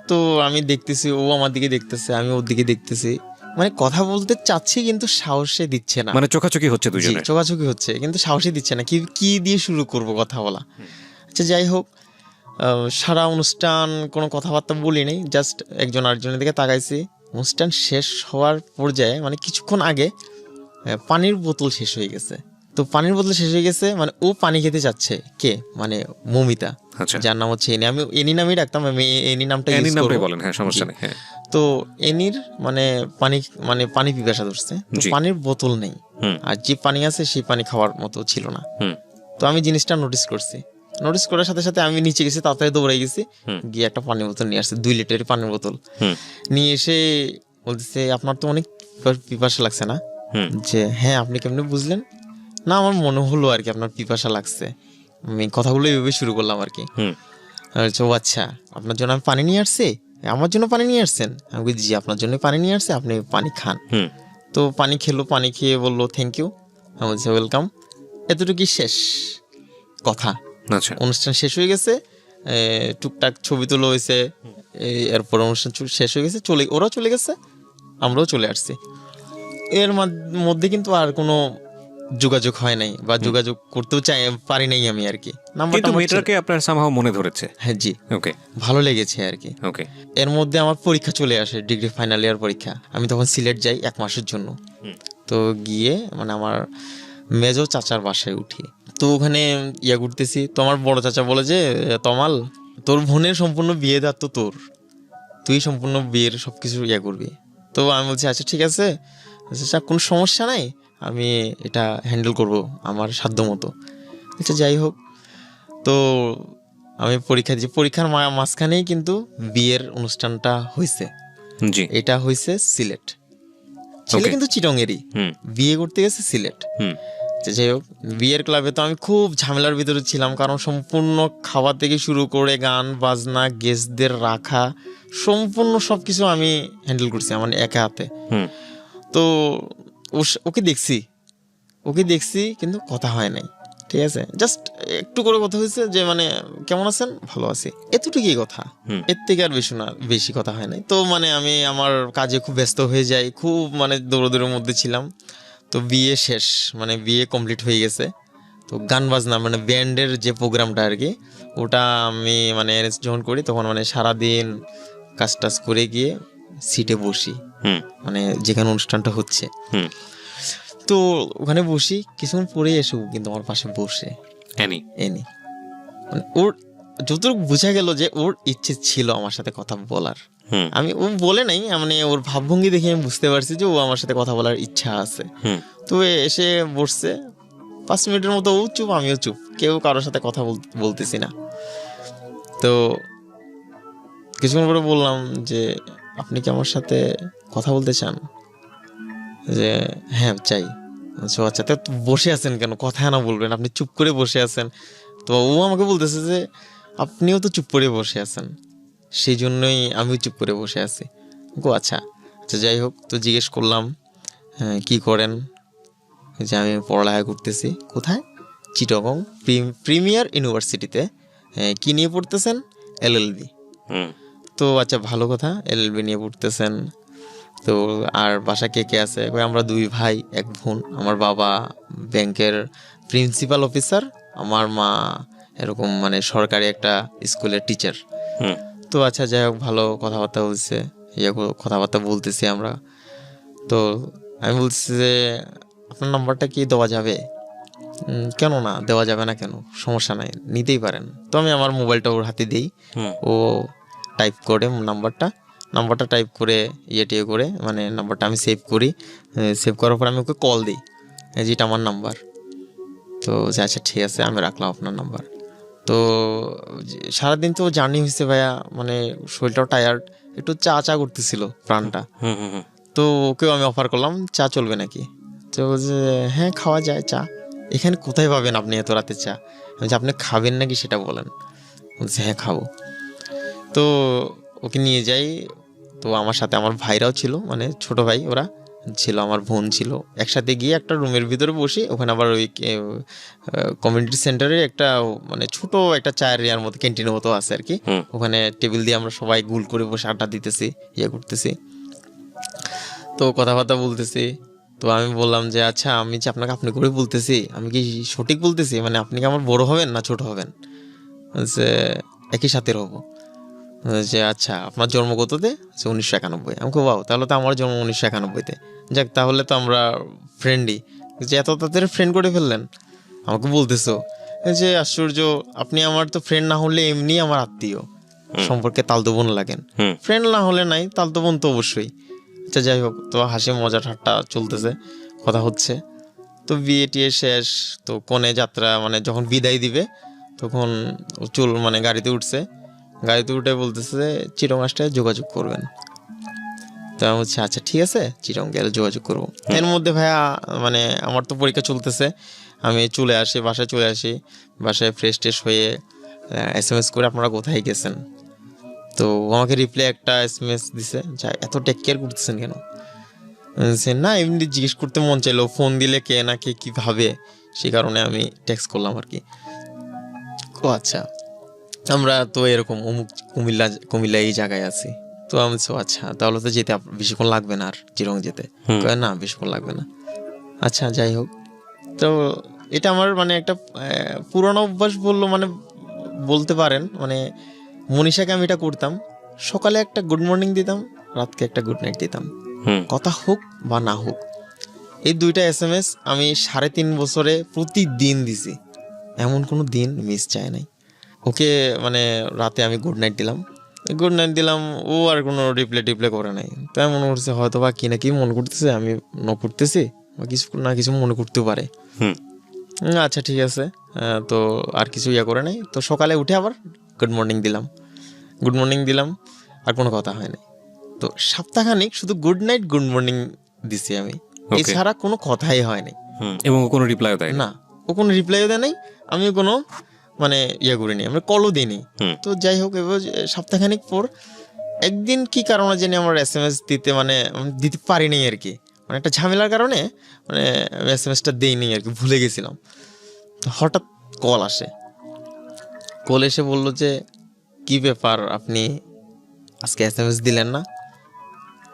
তো আমি দেখতেছি, ও আমার দিকে দেখতেছে, আমি ওর দিকে দেখতেছি, মানে কথা বলতে চাচ্ছি কিন্তু সাহসে দিচ্ছে না, মানে চোখাচোখি হচ্ছে, দুজনে চোখাচোখি হচ্ছে কিন্তু সাহসে দিচ্ছে না, কি দিয়ে শুরু করব কথা বলা। আচ্ছা যাই হোক, সারা অনুষ্ঠান কোনো কথাবার্তা বলি নেই, জাস্ট একজন আরেকজনের দিকে তাকাইছি। অনুষ্ঠান শেষ হওয়ার পর্যায়ে মানে কিছুক্ষণ আগে পানির বোতল শেষ হয়ে গেছে। তো পানির বোতল শেষ হয়ে গেছে মানে ও পানি খেতে চাচ্ছে। কে? মানে মৌমিতা, যার নাম হচ্ছে এনি। আমি এনি নামেই রাখতাম, আমি এনি নামটা ইউজ করব। বলেন, হ্যাঁ, সমস্যা নেই। হ্যাঁ, তো এনির পানি পিপাসা ধরছে, পানির বোতল নেই, আর যে পানি আছে সেই পানি খাওয়ার মতো ছিল না। তো আমি জিনিসটা নোটিস করছি, নোটিস করার সাথে সাথে আমি নিচে গেছি, তাড়াতাড়ি দৌড়ে গেছি, গিয়ে একটা পানির বোতল নিয়ে আসছে, 2 লিটারের পানির বোতল নিয়ে এসে বলতেছে, আপনার তো অনেক পিপাসা লাগছে না? যে হ্যাঁ, আপনি কেমনে বুঝলেন? না, আমার মনে হলো আর কি আপনার পিপাসা লাগছে। আমি কথাগুলো এইভাবে শুরু করলাম আর কি। ও আচ্ছা, আপনার জন্য আমি পানি নিয়ে আসছি? আমার জন্য পানি নিয়ে আসছেন? আমি বলি জি, আপনার জন্য পানি নিয়ে আসছে, আপনি পানি খান। তো পানি খেলো, পানি খেয়ে বললো থ্যাংক ইউ। আমি বলছি ওয়েলকাম। এতটুকুই শেষ কথা। অনুষ্ঠান শেষ হয়ে গেছে, টুকটাক ছবি তোলা হয়েছে, এরপর অনুষ্ঠান শেষ হয়ে গেছে, ওরাও চলে গেছে, আমরাও চলে আসছি। এর মধ্যে কিন্তু আর কোনো যোগাযোগ হয় নাই, বা যোগাযোগ করতেও পারি নাই আমি আর কি। কিন্তু মেয়েটাকে আপনার সামহাও মনে ধরেছে? হ্যাঁ জি, ওকে, ভালো লেগেছে আর কি। ওকে, এর মধ্যে আমার পরীক্ষা চলে আসে, ডিগ্রি ফাইনাল ইয়ার পরীক্ষা। আমি তখন সিলেট যাই 1 মাসের জন্য। তো গিয়ে মানে আমার মেজো চাচার বাসায় উঠি। তো ওখানে ঘুরতেছি, তো আমার বড় চাচা বলে যে তমাল, তোর বোনের সম্পূর্ণ বিয়ে দেওয়ার তো তুই সম্পূর্ণ বিয়ের সবকিছু করবি। তো আমি বলছি আচ্ছা ঠিক আছে, আচ্ছা কোনো সমস্যা নাই, আমি এটা হ্যান্ডেল করব আমার সাধ্য মতো। আচ্ছা যাই হোক, তো আমি পরীক্ষা দিয়েছি, পরীক্ষার মাঝখানেই কিন্তু বিয়ের অনুষ্ঠানটা হয়েছে। এটা হয়েছে সিলেট, ছেলে কিন্তু চিটংয়েরই, বিয়ে করতে গেছে সিলেট। যাই হোক, বিয়ের ক্লাবে তো আমি খুব ঝামেলার ভিতরে ছিলাম, কারণ সম্পূর্ণ খাওয়া থেকে শুরু করে গান বাজনা, গেস্টদের রাখা, সম্পূর্ণ সবকিছু আমি হ্যান্ডেল করছি আমার একা হাতে। তো ওকে দেখছি কিন্তু কথা হয় নাই, ঠিক আছে, জাস্ট একটু করে কথা হয়েছে যে মানে কেমন আছেন, ভালো আছি, এতটুকুই কথা, এর থেকে আর বেশি কথা হয় নাই। তো মানে আমি আমার কাজে খুব ব্যস্ত হয়ে যাই, খুব মানে দৌড়ের মধ্যে ছিলাম। তো বিয়ে শেষ, মানে বিয়ে কমপ্লিট হয়ে গেছে। তো গান বাজনা মানে ব্যান্ডের যে প্রোগ্রামটা আর কি, ওটা আমি মানে অ্যারেঞ্জ যখন করি, তখন মানে সারাদিন কাজ টাজ করে গিয়ে সিটে বসি, মানে যেখানে অনুষ্ঠানটা হচ্ছে। তো ওখানে বসি, কিছুক্ষণ পরে এসে কিন্তু আমার পাশে বসে এনি মানে ওর যতটুকু বোঝা গেল যে ওর ইচ্ছে ছিল আমার সাথে কথা বলার। আমি ও বলে নাই, মানে ওর ভাবভঙ্গি দেখে আমি বুঝতে পারছি যে ও আমার সাথে কথা বলার ইচ্ছা আছে। তো এসে বসছে, 5 মিনিটের মতো ও চুপ, আমিও চুপ, কেউ কারোর সাথে কথা বলতেছি না। তো কিছুক্ষণ পরে বললাম যে আপনি কি আমার সাথে কথা বলতে চান? যে হ্যাঁ চাই। আচ্ছা, তো বসে আছেন কেন, কথা না বলবেন, আপনি চুপ করে বসে আছেন। তো ও আমাকে বলতেছে যে আপনিও তো চুপ করে বসে আছেন, সেই জন্যই আমিও চুপ করে বসে আছি। আচ্ছা যাই হোক, তো জিজ্ঞেস করলাম কি করেন? যে আমি পড়ালেখা করতেছি। কোথায়? চিটাগং প্রিমিয়ার ইউনিভার্সিটিতে। কি নিয়ে পড়তেছেন? LLB। তো আচ্ছা ভালো কথা, LLB নিয়ে পড়তেছেন। তো আর বাসা কে কে আছে? আমরা 2 ভাই 1 বোন। আমার বাবা ব্যাংকের প্রিন্সিপাল অফিসার, আমার মা এরকম মানে সরকারি একটা স্কুলের টিচার। তো আচ্ছা যাই হোক, ভালো কথাবার্তা বলছে, কথাবার্তা বলতেছি আমরা। তো আমি বলছি যে আপনার নাম্বারটা কি দেওয়া যাবে? কেন না, দেওয়া যাবে না কেন, সমস্যা নাই, নিতেই পারেন। তো আমি আমার মোবাইলটা ওর হাতে দিই, ও টাইপ করে নাম্বারটা টাইপ করে টিয়ে করে মানে নাম্বারটা আমি সেভ করি। সেভ করার পর আমি ওকে কল দিই, যেটা আমার নাম্বার। তো আচ্ছা ঠিক আছে, আমি রাখলাম আপনার নাম্বার। তো সারাদিন তো জার্নি হয়েছে ভাইয়া, মানে শরীরটাও টায়ার্ড, একটু চা করতেছিল প্রাণটা। তো ওকেও আমি অফার করলাম চা চলবে নাকি? তো বলছে হ্যাঁ খাওয়া যায় চা। এখানে কোথায় পাবেন আপনি এত রাতে চা? আমি বলছি, আপনি খাবেন নাকি সেটা বলেন। বলছে হ্যাঁ খাবো। তো ওকে নিয়ে যাই। তো আমার সাথে আমার ভাইরাও ছিল, মানে ছোট ভাই ওরা ছিল, আমার বোন ছিল। একসাথে গিয়ে একটা রুমের ভিতরে বসে, ওখানে আবার ওই কমিউনিটি সেন্টারে একটা মানে ছোট একটা চায়ের ইয়ার মতো ক্যান্টিনের মতো আছে আর কি। ওখানে টেবিল দিয়ে আমরা সবাই গুল করে বসে আড্ডা দিতেছি, ইয়ে করতেছি, তো কথাবার্তা বলতেছি। তো আমি বললাম যে আচ্ছা আমি যে আপনাকে আপনি করে বলতেছি, আমি কি সঠিক বলতেছি? মানে আপনি কি আমার বড় হবেন না ছোট হবেন? যে একই সাথের হবো। যে আচ্ছা আপনার জন্ম কততে? 1991। আমি বাবা, তাহলে তো আমার জন্ম 1991-তে। যাক, তাহলে তো আমরা ফ্রেন্ডই। যে এত তাড়াতাড়ি ফ্রেন্ড করে ফেললেন আমাকে বলতেছো। যে আশ্চর্য, আপনি আমার তো ফ্রেন্ড না হলে এমনি আমার আত্মীয়, সম্পর্কে তালতো বোন লাগেন। ফ্রেন্ড না হলে নাই, তালতো বোন তো অবশ্যই। আচ্ছা যাই হোক, তো হাসি মজা ঠাট্টা চলতেছে, কথা হচ্ছে। তো বিয়ে টিয়ে শেষ। তো কনে যাত্রা মানে যখন বিদায় দিবে তখন মানে গাড়িতে উঠছে। গাড়িতে উঠে বলতেছে যে চিটং আসতে যোগাযোগ করবেন। তো আমি বলছি আচ্ছা ঠিক আছে, চিটং গেলে যোগাযোগ করবো। এর মধ্যে ভাইয়া মানে আমার তো পরীক্ষা চলতেছে, আমি চলে আসি, বাসায় চলে আসি। বাসায় ফ্রেশ ট্রেশ হয়ে SMS করে আপনারা কোথায় গেছেন। তো আমাকে রিপ্লাই একটা SMS দিছে, যা এত টেক কেয়ার করতেছেন কেন? না এমনি জিজ্ঞেস করতে মন চাইলো, ফোন দিলে কে না কে কী ভাবে, সেই কারণে আমি টেক্সট করলাম আর কি। ও আচ্ছা, আমরা তো এরকম অমুক কুমিল্লা এই জায়গায় আছি। তো আমি আচ্ছা তাহলে তো যেতে বেশিক্ষণ লাগবে না আর চিরং যেতে? না বেশিক্ষণ লাগবে না। আচ্ছা যাই হোক, তো এটা আমার মানে একটা পুরনো অভ্যাস মানে বলতে পারেন। মানে মনীষাকে আমি এটা করতাম, সকালে একটা গুড মর্নিং দিতাম, রাতকে একটা গুড নাইট দিতাম, কথা হোক বা না হোক। এই দুইটা SMS আমি 3.5 বছরে প্রতিদিন দিছি, এমন কোনো দিন মিস যায় নাই। ওকে মানে রাতে আমি গুড নাইট দিলাম, ও আর কোনো রিপ্লাই করে নাই। তাই মনে করছে হয়তো বা কি না কি মনে করতেছে, আমি করতেছি বা কিছু না কিছু মনে করতেও পারে। আচ্ছা ঠিক আছে, তো আর কিছু করে নাই। তো সকালে উঠে আবার গুড মর্নিং দিলাম, আর কোনো কথা হয় নাই। তো সপ্তাহখানিক শুধু গুড নাইট গুড মর্নিং দিছি আমি, এছাড়া কোনো কথাই হয় নাই। এবং কোনো রিপ্লাইও দেয় না, ও কোনো রিপ্লাইও দেয় নাই, আমিও কোনো মানে করিনি, আমরা কলও দিইনি। তো যাই হোক, এবার সপ্তাহখানিক পর একদিন কি কারণে জানি আমার SMS দিতে পারিনি আর কি, মানে একটা ঝামেলার কারণে মানে SMSটা দিইনি আর কি, ভুলে গেছিলাম। হঠাৎ কল এসে বললো যে কি ব্যাপার, আপনি আজকে SMS দিলেন না?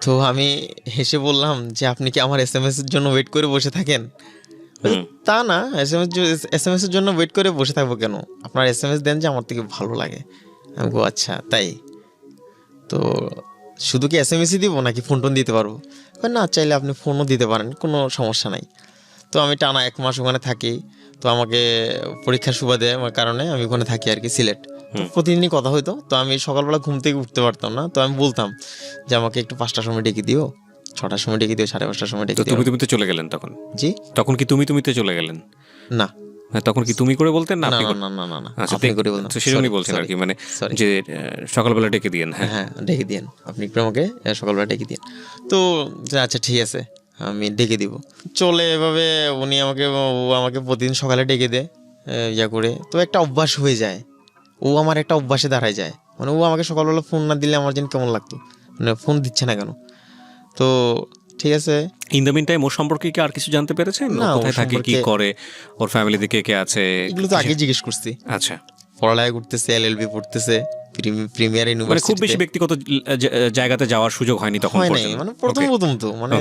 তো আমি হেসে বললাম যে আপনি কি আমার SMS এর জন্য ওয়েট করে বসে থাকেন? তা না, SMS এর জন্য ওয়েট করে বসে থাকবো কেন, আপনার SMS দেন যে আমার থেকে ভালো লাগে। আমি আচ্ছা তাই, তো শুধু কি SMS দিব নাকি ফোন টোন দিতে পারবো? না, চাইলে আপনি ফোনও দিতে পারেন, কোনো সমস্যা নাই। তো আমি টানা 1 মাস ওখানে থাকি। তো আমাকে পরীক্ষার সুবাদে আমার কারণে আমি ওখানে থাকি আর কি, সিলেট। প্রতিদিনই কথা হইতো। তো আমি সকালবেলা ঘুম থেকে উঠতে পারতাম না, তো আমি বলতাম যে আমাকে একটু 5টার সময় ডেকে দিও, 6টার সময় ডেকে দিও, 5:30টার সময় ডেকে দিও। তুমি তো চলে গেলেন তখন? জি, তখন কি তুমিতে চলে গেলেন? না, তখন কি তুমি করে বলতেন? না না, আপনি করে বলতেন। সেজন্যই বলছেন আর কি, মানে যে সকালবেলা ডেকে দিয়েন। হ্যাঁ ডেকে দিয়েন, আপনি একটু আমাকে সকালবেলা ডেকে দিন। তো আচ্ছা ঠিক আছে, আমি ডেকে দিব। চলে এভাবে ও আমাকে প্রতিদিন সকালে ডেকে দেয় করে। তো একটা অভ্যাস হয়ে যায়, ও আমার একটা অভ্যাসে দাঁড়ায় যায়। মানে ও আমাকে সকালবেলা ফোন না দিলে আমার যেন কেমন লাগতো, মানে ফোন দিচ্ছে না কেন। তো ঠিক আছে, ইন দ্য মিন টাইম ওর সম্পর্কে কি আর কিছু জানতে পেরেছেন? না, কোথায় থাকে, কি করে, ওর ফ্যামিলিতে কে কে আছে? এগুলো তো আগে জিজ্ঞেস করছি। আচ্ছা, পড়ালেখা করতেছে, LLB পড়তেছে প্রিমিয়ার ইউনিভার্সিটি। মানে খুব বেশি ব্যক্তিগত জায়গাতে যাওয়ার সুযোগ হয়নি তখন পর্যন্ত? মানে প্রথম তো মানে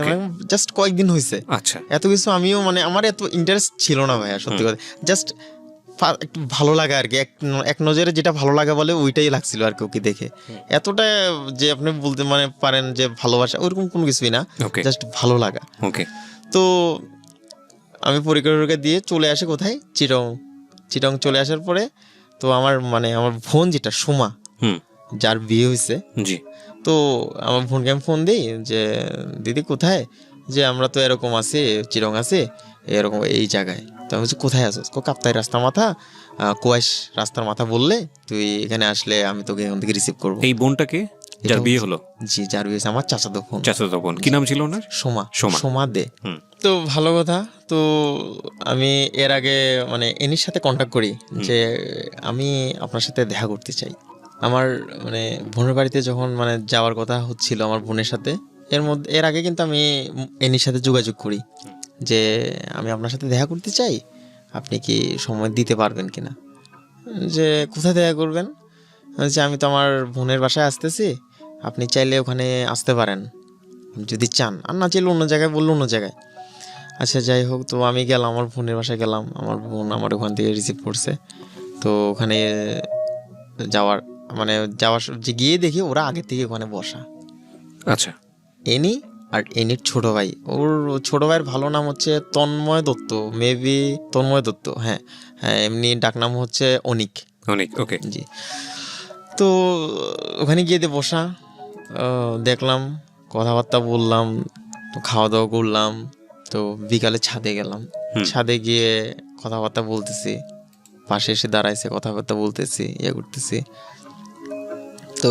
জাস্ট কয়েকদিন হয়েছে। আচ্ছা, এত কিছু আমিও মানে আমার এত ইন্টারেস্ট ছিল না ভাইয়া, সত্যি কথা। জাস্ট একটু ভালো লাগা আর কি, এক নজরে যেটা ভালো লাগা বলে ওইটাই লাগছিল আর কি ওকে দেখে। এতটা যে আপনি বলতে মানে পারেন যে ভালোবাসা, ওইরকম কোনো কিছুই না, জাস্ট ভালো লাগা। ওকে। তো আমি পরীক্ষা দিয়ে চলে আসি কোথায়, চিটং চলে আসার পরে তো আমার বোন যেটা সোমা, যার বিয়ে হয়েছে, জি, তো আমার বোনকে আমি ফোন দিই যে দিদি কোথায়, যে আমরা তো এরকম আছি, চিরং আছে এরকম এই জায়গায়। তো আমি বলছি কোথায় আছো? কাপ্তাই রাস্তার মাথা, কোয়াশ রাস্তার মাথা বললে তুই এখানে আসলে আমি তোকে এখান থেকে রিসিভ করবো। এই বোনটাকে যার বিয়ে হলো? জি, যার বিয়ে হয়েছে আমার চাচাতো বোন। চাচাতো বোন, কি নাম ছিল ওনার? সোমা। সোমা। সোমা দে। তো ভালো কথা। তো আমি এর আগে মানে এনির সাথে কন্ট্যাক্ট করি যে আমি আপনার সাথে দেখা করতে চাই। আমার মানে বোনের বাড়িতে যখন মানে যাওয়ার কথা হচ্ছিল আমার বোনের সাথে, এর আগে কিন্তু আমি এনির সাথে যোগাযোগ করি যে আমি আপনার সাথে দেখা করতে চাই, আপনি কি সময় দিতে পারবেন কিনা। যে কোথায় দেখা করবেন? যে আমি তো আমার বোনের বাসায় আসতেছি, আপনি চাইলে ওখানে আসতে পারেন যদি চান, আর না চাইলে অন্য জায়গায়, বললো অন্য জায়গায়। আচ্ছা যাই হোক, তো আমি গেলাম আমার বোনের বাসায় গেলাম, আমার বোন আমার ওখান থেকে রিসিভ করছে। তো ওখানে যাওয়ার যে গিয়ে দেখি ওরা আগে থেকে ওখানে বসা। আচ্ছা। এনি আর এনির ছোট ভাই, ওর ছোট ভাইয়ের ভালো নাম হচ্ছে তন্ময় দত্ত, মেবি তন্ময় দত্ত, হ্যাঁ হ্যাঁ, এমনি ডাকনাম হচ্ছে অনিক। অনিক, ওকে। জি। তো ওখানে গিয়ে বসা, দেখলাম, কথাবার্তা বললাম, তো খাওয়া দাওয়া করলাম। তো বিকালে ছাদে গেলাম, ছাদে গিয়ে কথাবার্তা বলতেছি, পাশে এসে দাঁড়াইছে, কথাবার্তা বলতেছি, ইয়ে করতেছি। তো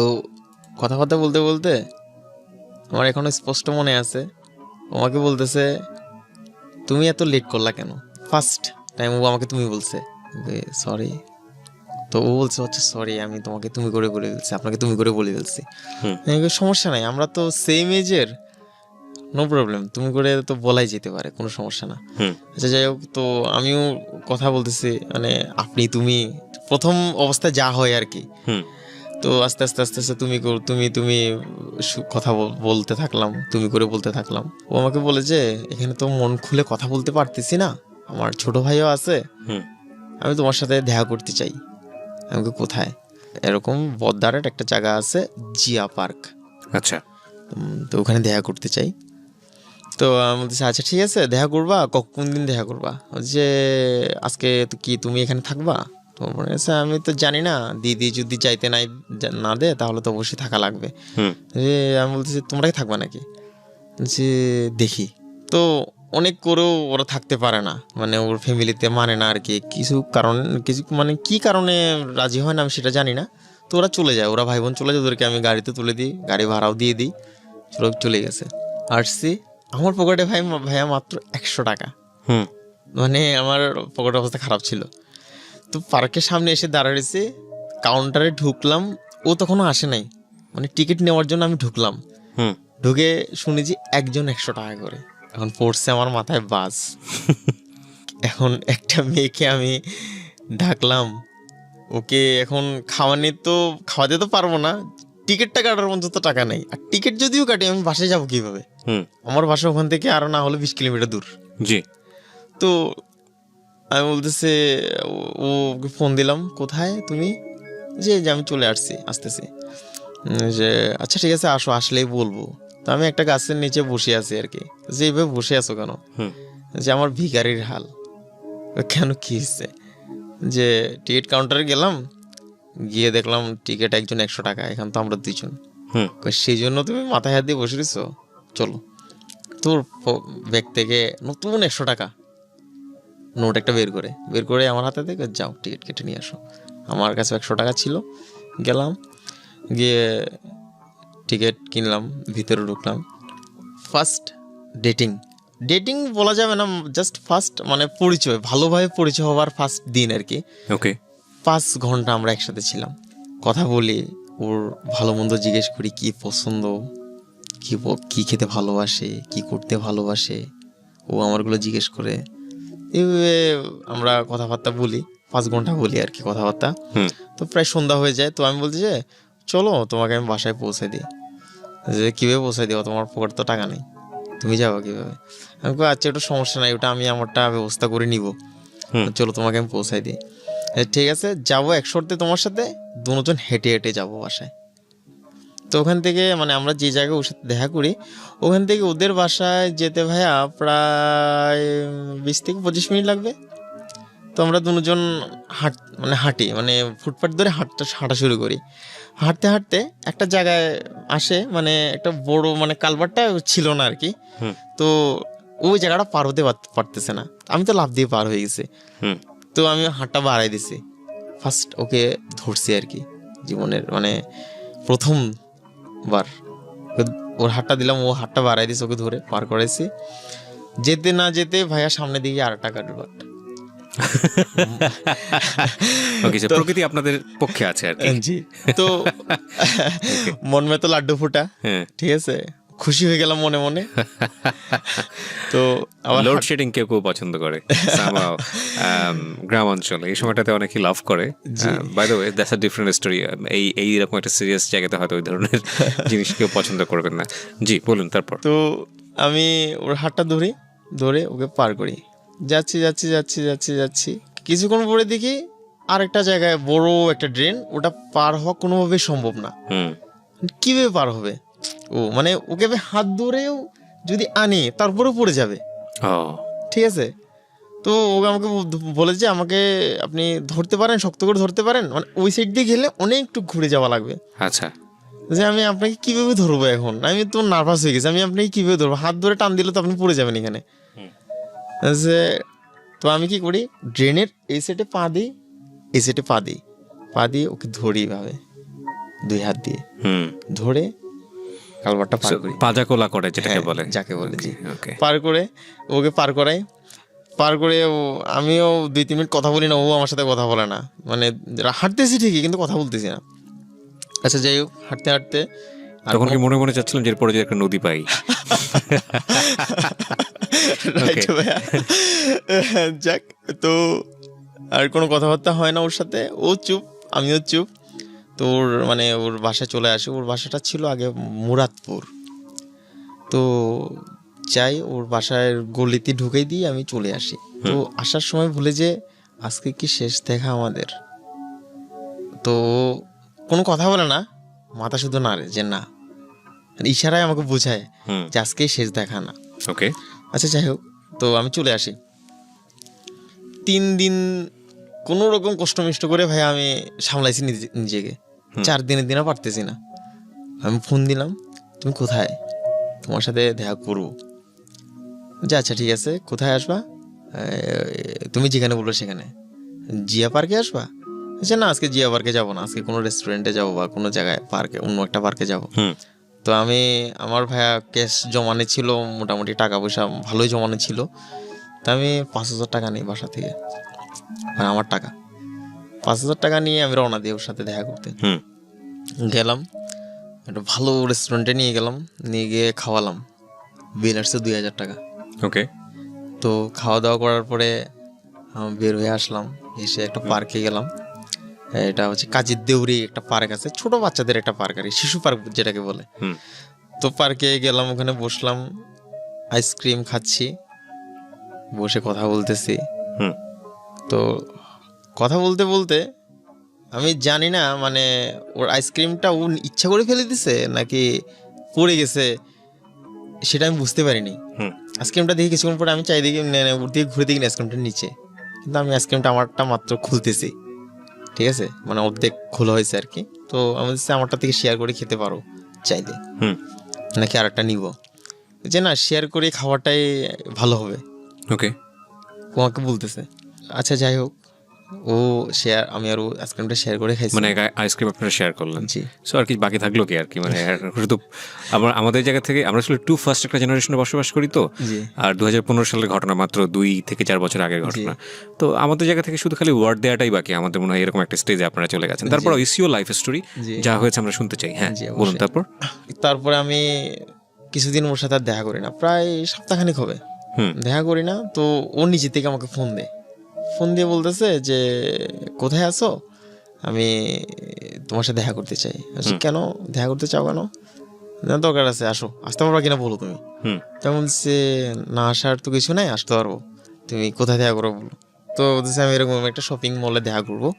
কথাবার্তা বলতে বলতে আমার এখনো স্পষ্ট মনে আছে, আমাকে বলতেছে তুমি এত লেট করলা কেন। ফার্স্ট টাইম ও আমাকে তুমি বলছে, সরি। তো ও বলছে আচ্ছা সরি, আমি তোমাকে তুমি করে বলে ফেলছি, আপনাকে তুমি করে বলে ফেলছি। সমস্যা নাই, আমরা তো সেম এজের, নো প্রবলেম, তুমি করে তো বলাই যেতে পারে, কোনো সমস্যা না। আচ্ছা যাই হোক, তো আমিও কথা বলতেছি, মানে আপনি তুমি প্রথম অবস্থায় যা হয় আর কি। তো আস্তে আস্তে আস্তে আস্তে তুমি তুমি কথা বলতে থাকলাম, তুমি করে বলতে থাকলাম। ও আমাকে বলে যে এখানে তো মন খুলে কথা বলতে পারতেছি না, আমার ছোট ভাইও আছে, আমি তোমার সাথে দেখা করতে চাই। আমাকে কোথায়? এরকম বদ্দারের একটা জায়গা আছে, জিয়া পার্ক। আচ্ছা। তো ওখানে দেখা করতে চাই। তো আমি বলতেছি আচ্ছা ঠিক আছে, দেখা করবা, কোন দিন দেখা করবা? যে আজকে তো কি তুমি এখানে থাকবা? তো মনে হচ্ছে আমি তো জানি না, দিদি যদি যাইতে না দে তাহলে তো অবশ্যই থাকা লাগবে। যে আমি বলতেছি তোমরা কি থাকবা নাকি? যে দেখি। তো অনেক করেও ওরা থাকতে পারে না, মানে ওর ফ্যামিলিতে মানে না আর কি, কিছু মানে কি কারণে রাজি হয় না আমি সেটা জানি না। তো ওরা চলে যায়, ওরা ভাই বোন চলে যায়, ওদেরকে আমি গাড়িতে তুলে দিই, গাড়ি ভাড়াও দিয়ে দিই, চলে গেছে। আসছি, আমার পকেটে ভাইয়া মাত্র 100 টাকা। মানে আমার পকেটের অবস্থা খারাপ ছিল। তো পার্কের সামনে এসে দাঁড়াইছি, কাউন্টারে ঢুকলাম, ও তখনও আসে নাই, মানে টিকিট নেওয়ার জন্য আমি ঢুকলাম। ঢুকে শুনেছি একজন 100 টাকা করে। এখন পড়ছে আমার মাথায় বাস। এখন একটা মেয়েকে আমি ডাকলাম, ওকে এখন খাওয়াতে তো পারবো না, টিকিটটা কাটার মতো তো টাকা নেই, আর টিকিট যদিও কাটি আমি বাসায় যাবো কিভাবে? আমার বাসা ওখান থেকে আরো না হলে 20 কিলোমিটার দূর। জি। তো আমি বলতেছে, ওকে ফোন দিলাম, কোথায় তুমি? যে আমি চলে আসতেছি। যে আচ্ছা ঠিক আছে, আসলেই বলবো। তো আমি একটা গাছের নিচে বসে আছি আর কি। যে এইভাবে বসে আছো কেন? যে আমার ভিখারির হাল। কেন, কি হচ্ছে? যে টিকিট কাউন্টারে গেলাম, গিয়ে দেখলাম টিকিট একজন 100 টাকা, এখান তো আমরা দুইজন, সেই জন্য তুমি মাথায় হাত দিয়ে বসে রয়েছো, চলো। তোর ব্যাগ থেকে নতুন 100 টাকা নোট একটা বের করে আমার হাতে থেকে, যাও টিকিট কেটে নিয়ে আসো। আমার কাছে 100 টাকা ছিল, গেলাম, গিয়ে টিকিট কিনলাম, ভিতরে ঢুকলাম। ফার্স্ট ডেটিং বলা যাবে না, জাস্ট ফার্স্ট মানে পরিচয়, ভালোভাবে পরিচয় হওয়ার ফার্স্ট দিন আর কি। ওকে। 5 ঘন্টা আমরা একসাথে ছিলাম, কথা বলি, ওর ভালো মন্দ জিজ্ঞেস করি, কি পছন্দ, কি খেতে ভালোবাসে, কি করতে ভালোবাসে, ও আমারগুলো জিজ্ঞেস করে। এইভাবে আমরা কথাবার্তা বলি, 5 ঘন্টা বলি আর কি কথাবার্তা। তো প্রায় সন্ধ্যা হয়ে যায়। তো আমি বলছি যে চলো তোমাকে আমি বাসায় পৌঁছে দিই। যে কীভাবে পৌঁছে দিও, তোমার পকেটে তো টাকা নেই, তুমি যাবো কীভাবে? আমি বলি আচ্ছা একটু সমস্যা নাই, ওটা আমি আমারটা ব্যবস্থা করে নিব, চলো তোমাকে আমি পৌঁছাই দিই। ঠিক আছে, যাবো একসাথে, তোমার সাথে দুজন হেঁটে হেঁটে যাবো বাসায়। তো ওখান থেকে মানে আমরা যে জায়গায় ওর সাথে দেখা করি, ওখান থেকে ওদের বাসায় যেতে ভাইয়া প্রায় 20 থেকে 25 মিনিট লাগবে। তো আমরা দুজন হাঁটি, মানে ফুটপাথ ধরে হাঁটা শুরু করি। হাঁটতে হাঁটতে একটা জায়গায় আসে, মানে একটা বড় মানে কালভারটা ছিল না আর কি। তো ওই জায়গাটা পার হতে পারতেছে না, আমি তো লাফ দিয়ে পার হয়ে গেছি। তো আমি হাঁটটা বাড়াই দিছি, ফার্স্ট ওকে ধরছি আর কি, জীবনের মানে প্রথম বার। ওর হাতটা দিলাম, ও হাতটা বাড়াই দিয়েছে, ওকে ধরে পার করাইছি। যেতে না যেতে ভাইয়া সামনে দিকে আর একটা কাটবার। ওকে, প্রকৃতি আপনাদের পক্ষে আছে আর কি। জি। তো মন মে তো লাড্ডু ফুটা, হ্যাঁ, ঠিক আছে, খুশি হয়ে গেলাম মনে মনে। তো আবার লোডশেডিং কেউ কেউ পছন্দ করে somehow, গ্রাম অঞ্চলে এই সময়টাতে অনেকেই লাভ করে। By the way that's a different story. এইরকম একটা সিরিয়াস জায়গাতে হয়তো ওই ধরনের জিনিস কেউ পছন্দ করবেন না। জি বলুন তারপর। তো আমি ওর হাতটা ধরে ওকে পার করি, যাচ্ছি। কিছুক্ষণ পরে দেখি আরেকটা জায়গায় বড় একটা ড্রেন, ওটা পার হওয়া কোনোভাবেই সম্ভব না। কিভাবে পার হবে ও, মানে ওকে আমি হাত ধরেও যদি আনি তারপরেও পড়ে যাবে, ঠিক আছে। তো ওকে আমাকে বলেছে আমাকে আপনি ধরতে পারেন, শক্ত করে ধরতে পারেন, মানে ওই সাইড দিয়ে গেলে অনেক একটু ঘুরে যাওয়া লাগবে। আচ্ছা, যে আমি আপনাকে কিভাবে ধরবো এখন, আমি তো নার্ভাস হয়ে গেছি, আমি আপনাকে কিভাবে ধরবো, হাত ধরে টান দিলে তো আপনি পড়ে যাবেন এখানে। যে তো আমি কি করি, ড্রেনের এই সাইডে পা দিই, এই সাইডে পা দিই ওকে ধরি ভাবে, দুই হাত দিয়ে ধরে কালবারটা পার করি, পাজাকোলা করে যেটাকে বলে, যাকে বলে। জি, পার করে ওকে পার করে ও, আমিও 2-3 মিনিট কথা বলি না, ও আমার সাথে কথা বলে না, মানে হাঁটতেছি ঠিকই কিন্তু কথা বলতেছি না। আচ্ছা যাই হোক, হাঁটতে তখন কি মনে মনে চাচ্ছিলাম যে এরপরে যে একটা নদী পাই। যাক, তো আর কোনো কথাবার্তা হয় না ওর সাথে, ও চুপ, আমিও চুপ। তো ওর মানে ওর বাসায় চলে আসে, ওর বাসাটা ছিল আগে মুরাদপুর। তো যাই, ওর বাসায় গলিতে ঢুকে দিয়ে আমি চলে আসি। তো আসার সময় বলে যে আজকে কি শেষ দেখা আমাদের। তো কোনো কথা বলে না, মাথা শুধু নাড়ে যে না, ইশারায় আমাকে বোঝায় যে আজকেই শেষ দেখা না। ওকে, আচ্ছা যাই হোক, তো আমি চলে আসি। 3 দিন কোনো রকম কষ্ট মিষ্ট করে ভাই আমি সামলাইছি নিজেকে। 4 দিনের দিনও পারতেছি না। আমি ফোন দিলাম, তুমি কোথায়, তোমার সাথে দেখা করবো। যে আচ্ছা ঠিক আছে, কোথায় আসবা, তুমি যেখানে বললো সেখানে। জিয়া পার্কে আসবা? আচ্ছা না, আজকে জিয়া পার্কে যাবো না, আজকে কোনো রেস্টুরেন্টে যাবো বা কোনো জায়গায় পার্কে, অন্য একটা পার্কে যাবো। তো আমার ভাইয়া ক্যাশ জমানো ছিল, মোটামুটি টাকা পয়সা ভালোই জমানো ছিল। তা আমি 5,000 টাকা নিই বাসা থেকে, মানে আমার টাকা 5,000 টাকা নিয়ে আমি রওনা দিই ওর সাথে দেখা করতে। গেলাম একটা ভালো রেস্টুরেন্টে, নিয়ে গিয়ে খাওয়ালাম, বিল আসছে 2,000 টাকা। ওকে, তো খাওয়া দাওয়া করার পরে বের হয়ে আসলাম, এসে একটা পার্কে গেলাম। এটা হচ্ছে কাজীর দেউরি একটা পার্ক আছে, ছোট বাচ্চাদের একটা পার্ক আর কি, শিশু পার্ক যেটাকে বলে। তো পার্কে গেলাম, ওখানে বসলাম, আইসক্রিম খাচ্ছি, বসে কথা বলতেছি। তো কথা বলতে বলতে আমি জানি না মানে ওর আইসক্রিমটা ও ইচ্ছা করে ফেলে দিছে নাকি পড়ে গেছে, সেটা আমি বুঝতে পারিনি। আইসক্রিমটা দেখে কিছুক্ষণ পরে আমি চাই দেখি ওর দিকে ঘুরে দেখি আইসক্রিমটা নিচে, কিন্তু আমি আইসক্রিমটা আমারটা মাত্র খুলতেছি, ঠিক আছে, মানে অর্ধেক খোলা হয়েছে আর কি। তো আমি আমারটা থেকে শেয়ার করে খেতে পারো চাইলে, নাকি আর একটা নিব, যে না শেয়ার করে খাওয়াটাই ভালো হবে। ওকে, তোমাকে বলতেছে। আচ্ছা যাই হোক, ও শেয়ার, আমি আর ও আইসক্রিমটা শেয়ার করে খাইছি, মানে আইসক্রিম আপনারা শেয়ার করলেন। জি। সো আর কি বাকি থাকলো কি আর কি, মানে শুধু আমাদের জায়গা থেকে আমরা আসলে টু ফার্স্ট একটা জেনারেশনে বসবাস করি তো, আর 2015 সালের ঘটনা, মাত্র 2 থেকে 4 বছর আগের ঘটনা। তো আমাদের জায়গা থেকে শুধু খালি ওয়ার্ড দেওয়াটাই বাকি। আমাদের মনে হয় এরকম একটা স্টেজে আপনারা চলে গেছেন। তারপর ইসিও লাইফ স্টোরি যা হয়েছে আমরা শুনতে চাই। হ্যাঁ বলুন। তারপরে আমি কিছুদিন ওর সাথে দেখা করি না, প্রায় সপ্তাহখানিক হবে দেখা করি না। তো ও নিজে থেকে আমাকে ফোন দিয়ে বলতেছে যে কোথায় আছো, আমি তোমার সাথে দেখা করতে চাই। কেন দেখা করতে চাও, কেন, না দরকার আছে, আসতে পারবা কিনা বলো তুমি। তেমন বলছে না আসার তো কিছু নাই, আসতে পারবো, তুমি কোথায় দেখা করবো বলো। তো বলতেছে আমি এরকম একটা শপিং মলে দেখা করবো।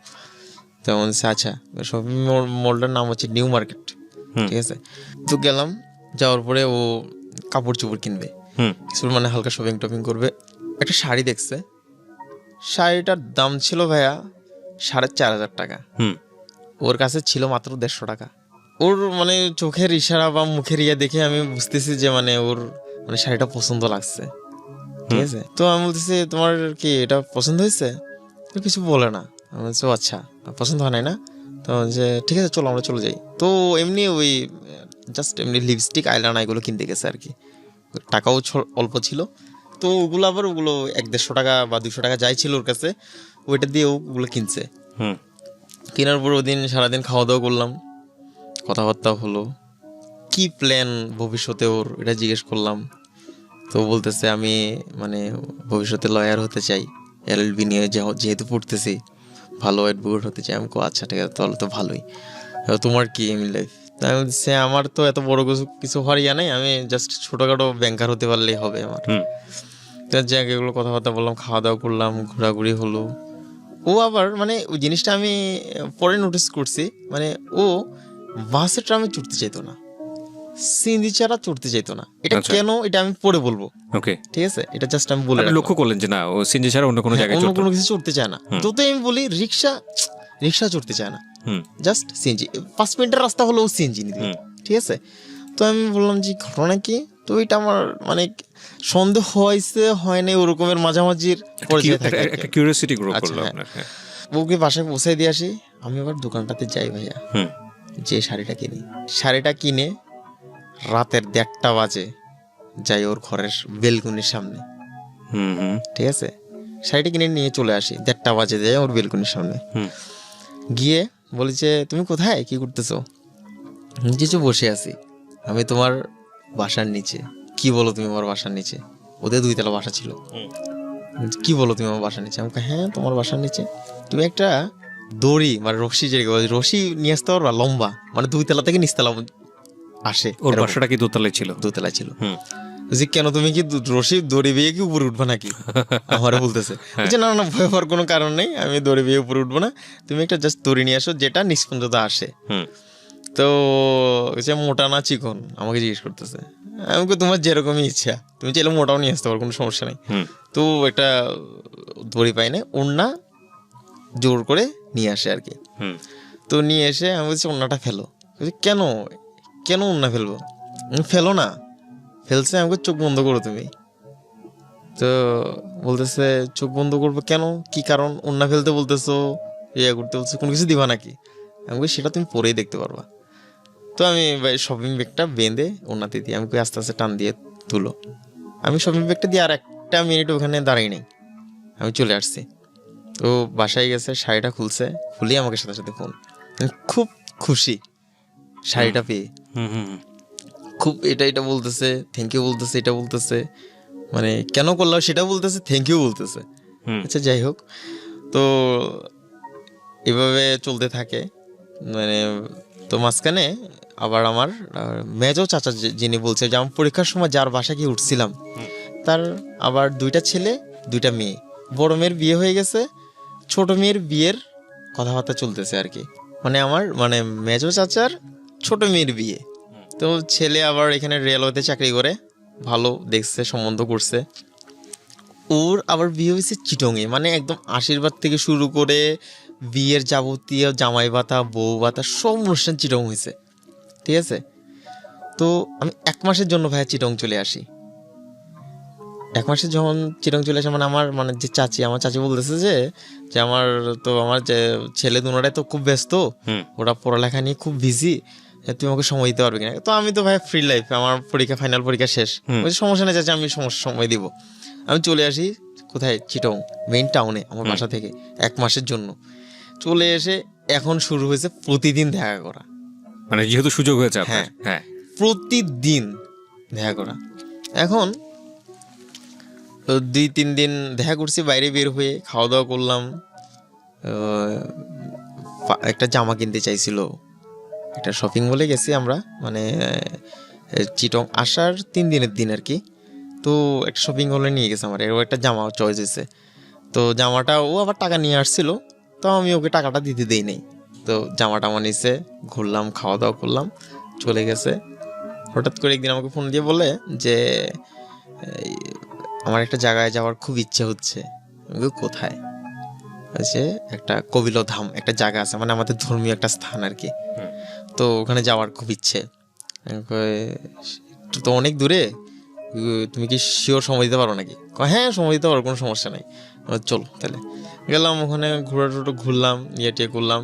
তেমন আচ্ছা, শপিং মলটার নাম হচ্ছে নিউ মার্কেট, ঠিক আছে। তো গেলাম, যাওয়ার পরে ও কাপড় চোপড় কিনবে, কিছু মানে হালকা শপিং টপিং করবে। একটা শাড়ি দেখছে, শাড়িটার দাম ছিল ভাইয়া 4,500 টাকা, ওর কাছে ছিল মাত্র 150 টাকা। ওর মানে চোখের ইশারা বা মুখের ইয়া দেখে আমি বুঝতেছি যে মানে ওর মানে শাড়িটা পছন্দ লাগছে, ঠিক আছে। তো আমি বলতেছি তোমার কি এটা পছন্দ হয়েছে, কিছু বলে না। আমি বলছি আচ্ছা পছন্দ হয় নাই না, তো যে ঠিক আছে চলো আমরা চলে যাই। তো এমনি ওই জাস্ট এমনি লিপস্টিক আইলাইনার এগুলো কিনতে গেছে আর কি, টাকাও অল্প ছিল। তো ওগুলো 100-150 টাকা বা 200 টাকা যাই ছিল ওর কাছে, ওইটা দিয়ে ওগুলো কিনছে। কেনার পর ওদিন সারাদিন খাওয়া দাওয়া করলাম, কথাবার্তা হলো, কি প্ল্যান ভবিষ্যতে ওর এটা জিজ্ঞেস করলাম। তো বলতেছে আমি মানে ভবিষ্যতে লয়ার হতে চাই, LLB নিয়ে যেহেতু পড়তেছি, ভালো অ্যাডভোকেট হতে চাই। আমি আচ্ছা ঠিক আছে, তাহলে তো ভালোই। তোমার কি এম লাইফ? তাই বলছে আমার তো এত বড় কিছু হওয়ার ইয়া নেই, আমি জাস্ট ছোটোখাটো ব্যাংকার হতে পারলেই হবে আমার। যাক এগুলো কথাবার্তা বললাম, খাওয়া দাওয়া করলাম, ঘোরাঘুরি হলো। ও আবার মানে ওই জিনিসটা আমি পরে নোটিস করছি, মানে ও বাসে ট্রামে চড়তে চাইতো না, সিএনজি ছাড়া চড়তে চাইতো না। এটা কেন এটা আমি পরে বলবো, ওকে ঠিক আছে? এটা জাস্ট আমি বলে লক্ষ্য করলেন যে না ও সিএনজি ছাড়া অন্য কোনো জায়গায় অন্য কোনো কিছু চড়তে চায় না। যতই আমি বলি রিক্সা চড়তে চায় না, জাস্ট সিএনজি। 5 মিনিটের রাস্তা হলো ও সিএনজি নিতে, ঠিক আছে? তো আমি বললাম যে ঘটনা কি? তো এটা আমার মানে সন্দেহ হয় না ওরকমের মাঝামাঝির পর্যায়ে থাকে, একটা কিউরিওসিটি গ্রো করলো আপনার। ওকে বাসায় পৌঁছাই দিয়ে আসি, আমি আবার দোকানটাতে যাই ভাইয়া, যে শাড়িটা কিনে রাতের 1:30 বাজে যাই ওর ঘরের বেলকুনির সামনে, ঠিক আছে? শাড়িটা কিনে নিয়ে চলে আসি, 1:30 বাজে যাই ওর বেলকুনির সামনে গিয়ে বলেছে তুমি কোথায়, কি করতেছো? কিছু বসে আছি, আমি তোমার বাসার নিচে। কি বলো তুমি আমার বাসার নিচে? ওদের 2 তলা বাসা ছিল। কি বলো তুমি আমার বাসার নিচে? আমাকে হ্যাঁ তোমার বাসার নিচে। তুমি একটা দড়ি মানে রশি, যে রশি নিয়ে আসতে পারবা লম্বা, মানে 2 তলা থেকে নিচতলা আসে। ওর বাসাটা কি দোতলায় ছিল? দোতলায় ছিল। কেন তুমি কি রশি দড়ি বেয়ে কি উপরে উঠবা নাকি? আমার বলতেছে না না ভয় পাওয়ার কোনো কারণ নেই, আমি দড়ি বেয়ে উপরে উঠবো না, তুমি একটা জাস্ট দড়ি নিয়ে আসো যেটা নিচ পর্যন্ত আসে। তো মোটা না চিকন আমাকে জিজ্ঞেস করতেছে। আমাকে তোমার যেরকমই ইচ্ছা, তুমি চাইলে মোটাও নিয়ে আসতে পারো, কোনো সমস্যা নেই। তো একটা দড়ি পাই না, ওড়না জোর করে নিয়ে আসে আর কি। তো নিয়ে এসে আমি বলছি ওড়নাটা ফেলো। কেন কেন ওড়না ফেলবো? ফেলো না। ফেলছে, আমাকে চোখ বন্ধ করো তুমি। তো বলতেছে চোখ বন্ধ করবো কেন, কি কারণ? ওড়না ফেলতে বলতেছো, ইয়ে করতে বলছো, কোনো কিছু দিবা নাকি? আমি সেটা তুমি পরেই দেখতে পারবা। তো আমি শপিং ব্যাগটা বেঁধে ওড়নাতে দিয়ে আমি আস্তে আস্তে টান দিয়ে তুলো। আমি শপিং ব্যাগটা দিয়ে আর 1 মিনিট ওখানে দাঁড়িয়ে নেই, আমি চলে আসছি। তো বাসায় গেছে, শাড়িটা খুলছে, খুলেই আমাকে সাথে সাথে ফোন। খুব খুশি শাড়িটা পেয়ে, খুব এটা বলতেছে, থ্যাংক ইউ বলতেছে, এটা বলতেছে মানে কেন করলাম সেটা বলতেছে, থ্যাংক ইউ বলতেছে। আচ্ছা যাই হোক, তো এভাবে চলতে থাকে মানে। তো মাঝখানে আবার আমার মেজো চাচা যিনি বলছে যে আমার পরীক্ষার সময় যার বাসায় গিয়ে উঠছিলাম, তার আবার 2টা ছেলে 2টা মেয়ে। বড় মেয়ের বিয়ে হয়ে গেছে, ছোট মেয়ের বিয়ের কথাবার্তা চলতেছে আর কি। মানে আমার মানে মেজো চাচার ছোট মেয়ের বিয়ে। তো ছেলে আবার এখানে রেলওয়েতে চাকরি করে, ভালো দেখছে, সম্বন্ধ করছে। ওর আবার বিয়ে হয়েছে চিটংয়ে, মানে একদম আশীর্বাদ থেকে শুরু করে বিয়ের যাবতীয় জামাই ভাতা, বউ ভাতা সব অনুষ্ঠান চিটং হয়েছে, ঠিক আছে? তো আমি 1 মাসের জন্য ভাইয়া চিটং চলে আসি। 1 মাসের যখন চিটং চলে আসে, মানে আমার মানে যে আমার চাচি বলতেছে যে আমার যে ছেলে দুনোটাই তো খুব ব্যস্ত, ওরা পড়ালেখা নিয়ে খুব বিজি, তুমি আমাকে সময় দিতে পারবে কিনা? তো আমি তো ভাই ফ্রি লাইফ, আমার ফাইনাল পরীক্ষা শেষ, সমস্যা নেই চাচা, আমি সময় দিব। আমি চলে আসি কোথায়, চিটং মেইন টাউনে আমার বাসা থেকে 1 মাসের জন্য চলে এসে এখন শুরু হয়েছে প্রতিদিন দেখা করা, মানে যেহেতু সুযোগ হয়েছে। হ্যাঁ প্রতিদিন দেখা করা। এখন 2-3 দিন দেখা করছি, বাইরে বের হয়ে খাওয়া দাওয়া করলাম। একটা জামা কিনতে চাইছিল, একটা শপিং মলে গেছি আমরা, মানে চিটং আসার 3 দিনের দিন আর কি। তো একটা শপিং মলে নিয়ে গেছে আমার, এরও একটা জামা চয়েস হয়েছে। তো জামাটা ও আবার টাকা নিয়ে আসছিল, তো আমি ওকে টাকাটা দিতে দেই নাই। তো জামাটা আমার নিচে ঘুরলাম, খাওয়া দাওয়া করলাম, চলে গেছে। হঠাৎ করে একদিন আমাকে ফোন দিয়ে বলে যে আমার একটা জায়গায় যাওয়ার খুব ইচ্ছে হচ্ছে। কোথায়? হচ্ছে একটা কবিলধাম একটা জায়গা আছে, মানে আমাদের ধর্মীয় একটা স্থান আর কি। তো ওখানে যাওয়ার খুব ইচ্ছে। তো অনেক দূরে, তুমি কি শিওর সময় দিতে পারো নাকি? হ্যাঁ সময় দিতে পারো, কোনো সমস্যা নাই, চলো তাহলে। গেলাম ওখানে, ঘোরাটা ঘুরলাম, টিয়ে করলাম।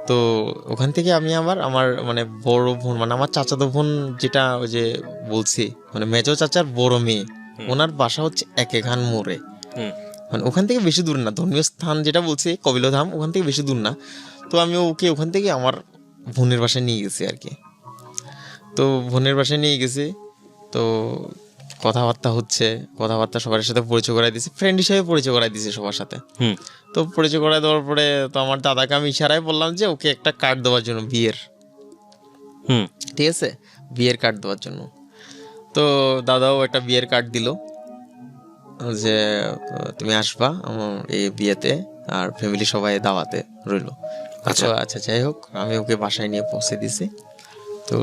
তো ওখান থেকে আমি আমার মানে বড় বোন মানে আমার চাচাতো বোন যেটা ওই যে বলছি মানে মেজো চাচার বড় মেয়ে, ওনার বাসা হচ্ছে একেখান মোড়ে। মানে ওখান থেকে বেশি দূর না, ধর্মীয় স্থান যেটা বলছি কপিলধাম, ওখান থেকে বেশি দূর না। তো আমি ওকে ওখান থেকে আমার বোনের বাসায় নিয়ে গেছি আর কি। তো বোনের বাসায় নিয়ে গেছি, তো কথাবার্তা হচ্ছে, কথাবার্তা সবার সাথে পরিচয় করাই দিয়েছি, ফ্রেন্ড হিসেবে পরিচয় করাই দিয়েছি সবার সাথে। তো পরিচয় করাই দেওয়ার পরে তো আমার দাদাকে আমি ইশারায় বললাম যে ওকে একটা কার্ড দেওয়ার জন্য বিয়ের, ঠিক আছে, বিয়ের কার্ড দেওয়ার জন্য। তো দাদাও একটা বিয়ের কার্ড দিল যে তুমি আসবা আমার এই বিয়েতে, আর ফ্যামিলি সবাই দাওয়াতে রইল। আচ্ছা আচ্ছা, যাই হোক আমি ওকে বাসায় নিয়ে পৌঁছে দিছি। তো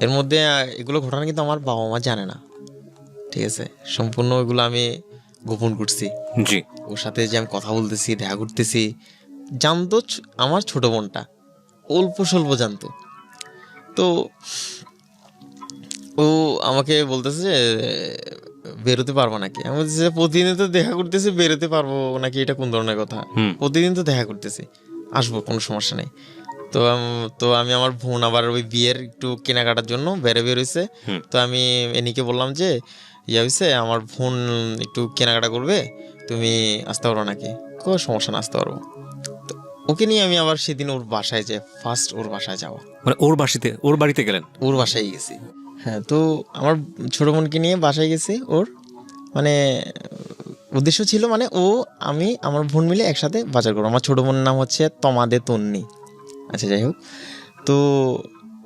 এর মধ্যে এগুলো ঘটনা কিন্তু আমার বাবা মা জানে না, ঠিক আছে, সম্পূর্ণ এগুলো আমি গোপন করছি। জি, ওর সাথে যে আমি কথা বলতেছি, দেখা করতেছি, জানতো আমার ছোট বোনটা, অল্প স্বল্প জানতো। তো ও আমাকে বলতেছে যে বেরোতে পারবো নাকি, আমি বলতেছি প্রতিদিন তো দেখা করতেছি, বেরোতে পারবো নাকি, এটা কোন ধরনের কথা, প্রতিদিন তো দেখা করতেছি, আসবো, কোনো সমস্যা নেই। তো আমি আমার বোন আবার ওই বিয়ের একটু কেনাকাটার জন্য বেরোইছে। তো আমি এনিকে বললাম যে ইয়া হয়েছে, আমার বোন একটু কেনাকাটা করবে, তুমি আসতে পারো নাকি, কোনো সমস্যা না, আসতে পারবো। তো ওকে নিয়ে আমি আবার সেদিন ওর বাসায় যাই, ফার্স্ট ওর বাসায় যাওয়া, মানে ওর বাড়িতে গেলেন? ওর বাসায় গেছি, হ্যাঁ। তো আমার ছোট বোনকে নিয়ে বাসায় গেছি, ওর মানে উদ্দেশ্য ছিল মানে আমি আমার বোন মিলে একসাথে বাজার করবো। আমার ছোট বোনের নাম হচ্ছে তমাদে তন্নি। আচ্ছা, যাই হোক, তো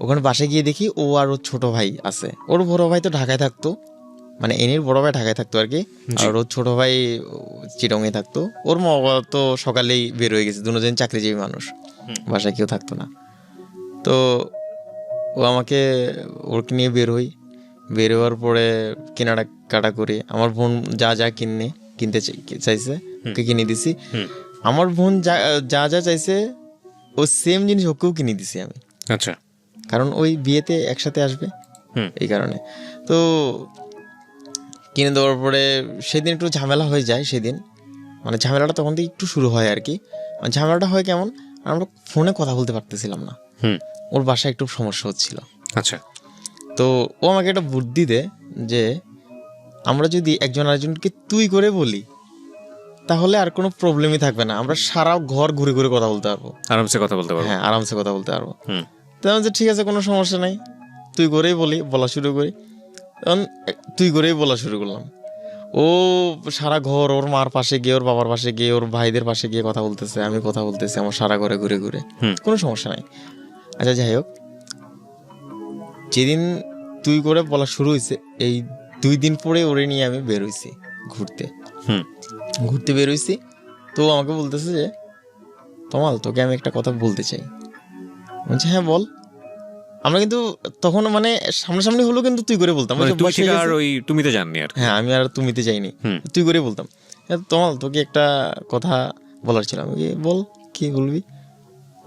ওখানে বাসায় গিয়ে দেখি ও আর ওর ছোট ভাই আছে। ওর বড় ভাই তো ঢাকায় থাকতো, মানে এনির বড় ভাই ঢাকায় থাকতো আর কি, আর ওর ছোট ভাই চিটংয়ে থাকতো। ওর মা বাবা তো সকালেই বের হয়ে গেছে, দুজন চাকরিজীবী মানুষ, বাসায় কেউ থাকতো না। তো ও আমাকে ওকে নিয়ে বের হওয়ার পরে কেনাকাটা করে আমার বোন যা যা কিনতে চাইছে ওকে কিনে দিছি। আমার বোন যা যা চাইছে ও সেম জিনিস ওকেও কিনে দিছি আমি। আচ্ছা, কারণ ওই বিয়েতে একসাথে আসবে, এই কারণে। তো কিনে দেওয়ার পরে সেদিন একটু ঝামেলা হয়ে যায়, সেদিন মানে ঝামেলাটা তখন থেকে একটু শুরু হয় আর কি। ঝামেলাটা হয় কেমন, আমরা ফোনে কথা বলতে পারতেছিলাম না, ওর বাসায় একটু সমস্যা হচ্ছিল। আচ্ছা, তো ও আমাকে একটা বুদ্ধি দেয় যে আমরা যদি একজন আরেকজনকে তুই করে বলি তাহলে আর কোনো প্রবলেমই থাকবে না, আমরা সারা ঘর ঘুরে ঘুরে কথা বলতে পারবো, আরামসে কথা বলতে পারবো। হ্যাঁ, আরামসে কথা বলতে পারবো। তো আমি ঠিক আছে, কোনো সমস্যা নাই, তুই করেই বলা শুরু করি। তখন তুই করেই বলা শুরু করলাম। ও সারা ঘর, ওর মার পাশে গিয়ে, ওর বাবার পাশে গিয়ে, ওর ভাইদের পাশে গিয়ে কথা বলতেছে, আমি কথা বলতেছি আমার সারা ঘরে ঘুরে ঘুরে, কোনো সমস্যা নাই। আচ্ছা, যাই হোক, যেদিন তুই করে বলা শুরু হয়েছে এই 2 দিন পরে ওরে নিয়ে আমি বেরোইছি ঘুরতে বেরোইছি। তো আমাকে বলতেছে যে তমাল, তোকে আমি একটা কথা বলতে চাই। বলছে হ্যাঁ বল। আমরা কিন্তু তখন মানে সামনাসামনি হলো, কিন্তু তুই করে বলতাম, তুমিতে যাননি আর। হ্যাঁ, আমি আর তুমিতে যাইনি, তুই করে বলতাম। তমাল, তোকে একটা কথা বলার ছিল। আমি বল, কি বলবি?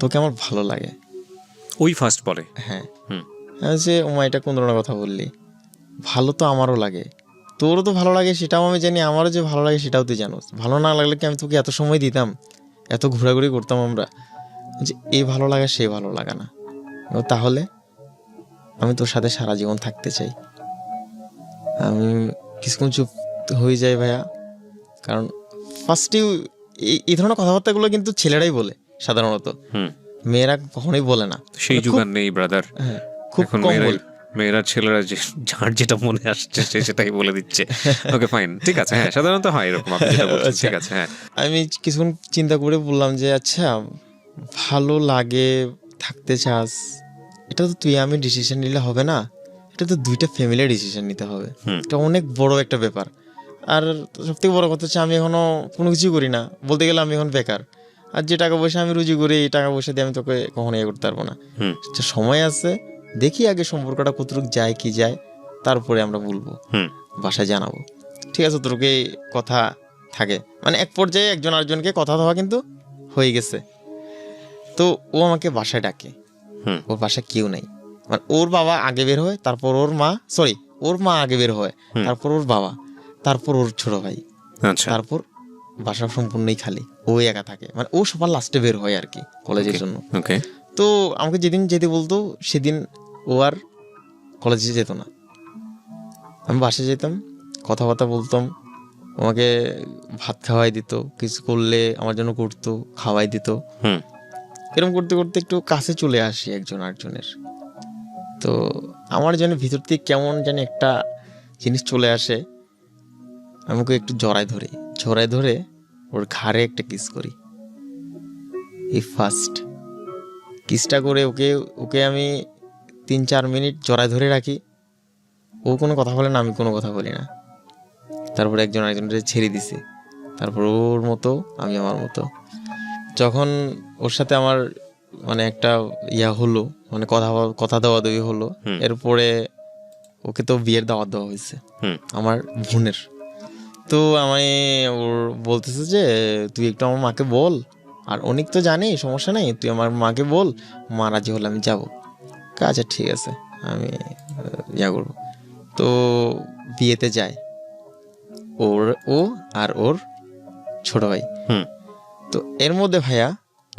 তোকে আমার ভালো লাগে। ওই ফার্স্ট বলে? হ্যাঁ। যে ওমা, এটা কোন ধরনের কথা বললি? ভালো তো আমারও লাগে, তোরও তো ভালো লাগে সেটাও আমি জানি, আমারও যে ভালো লাগে সেটাও তুই জানোস। ভালো না লাগলে কি আমি তোকে এত সময় দিতাম, এত ঘোরাঘুরি করতাম আমরা? যে এই ভালো লাগা সে ভালো লাগা না, তাহলে আমি তোর সাথে সারা জীবন থাকতে চাই। আমি কিছুক্ষণ চুপ হয়ে যাই ভাইয়া, কারণ ফার্স্টে এই ধরনের কথাবার্তাগুলো কিন্তু ছেলেরাই বলে সাধারণত, মেয়েরা কখনোই বলে না। সেই যুগান নেই ব্রাদার, হ্যাঁ, খুব কম বলে। মেয়েরা ছেলেরা যার যেটা মনে আসছে সে সেটাই বলে দিচ্ছে। ওকে, ফাইন, ঠিক আছে, হ্যাঁ, সাধারণত হয় এরকম, আপনি যেটা বলছেন, ঠিক আছে। হ্যাঁ, আমি কিছুক্ষণ চিন্তা করে বললাম যে আচ্ছা, ভালো লাগে, থাকতে চাস, এটা তো তুই আমি ডিসিশন নিলে হবে না, এটা তো 2টা ফ্যামিলির ডিসিশন নিতে হবে, এটা অনেক বড় একটা ব্যাপার। আর সবথেকে বড় কথা হচ্ছে আমি এখনো কোনো কিছু করি না, বলতে গেলে আমি এখন বেকার। আর যে টাকা পয়সা আমি রুজি করি, এই টাকা পয়সা দিয়ে আমি তোকে কখনো ইয়ে করতে পারবো না। সময় আছে, দেখি আগে সম্পর্কটা কতটুকু যায় কি যায়, তারপরে আমরা বলবো, বাসায় জানাবো। ঠিক আছে, তোকে কথা থাকে, মানে এক পর্যায়ে একজন আরেকজনকে কথা দেওয়া কিন্তু হয়ে গেছে। তো ও আমাকে বাসায় ডাকে, ওর বাসায় কেউ নেই, মানে ওর বাবা আগে বের হয়, তারপর ওর মা আগে বের হয়, তারপর ওর বাবা, তারপর ওর ছোট ভাই, তারপর বাসা সম্পূর্ণই খালি। ও একা থাকে, মানে ও সবার লাস্টে বের হয় আর কি কলেজের জন্য। ওকে। তো আমাকে যেদিন যেতে বলতো সেদিন ও আর কলেজে যেত না, আমি বাসায় যেতাম, কথাবার্তা বলতাম, আমাকে ভাত খাওয়াই দিত, কিছু করলে আমার জন্য করতো, খাওয়াই দিত। এরকম করতে করতে একটু কাছে চলে আসি একজন আরেকজনের। তো আমার যেন ভিতর থেকে কেমন যেন একটা জিনিস চলে আসে, আমি ওকে একটু জড়ায় ধরে ওর ঘাড়ে একটা কিস করি। এই ফার্স্ট কিসটা করে ওকে ওকে আমি 3-4 মিনিট জড়ায় ধরে রাখি। ও কোনো কথা বলে না, আমি কোনো কথা বলি না। তারপর একজন আরেকজনকে ছেড়ে দিছি, তারপর ওর মতো আমি আমার মতো। যখন ওর সাথে আমার মানে একটা হলো, মানে কথা দেওয়া দেওয়ি হলো, এরপরে ওকে তো বিয়ের দাওয়াত দেওয়া হয়েছে আমার বোনের। তো আমি ওর বলতেছে যে তুই একটু আমার মাকে বল, আর অনেক তো জানি সমস্যা নেই, তুই আমার মাকে বল, মা রাজি হলে আমি যাবো। আচ্ছা ঠিক আছে, আমি করবো। তো বিয়েতে যায় ও আর ওর ছোট ভাই। তো এর মধ্যে ভাইয়া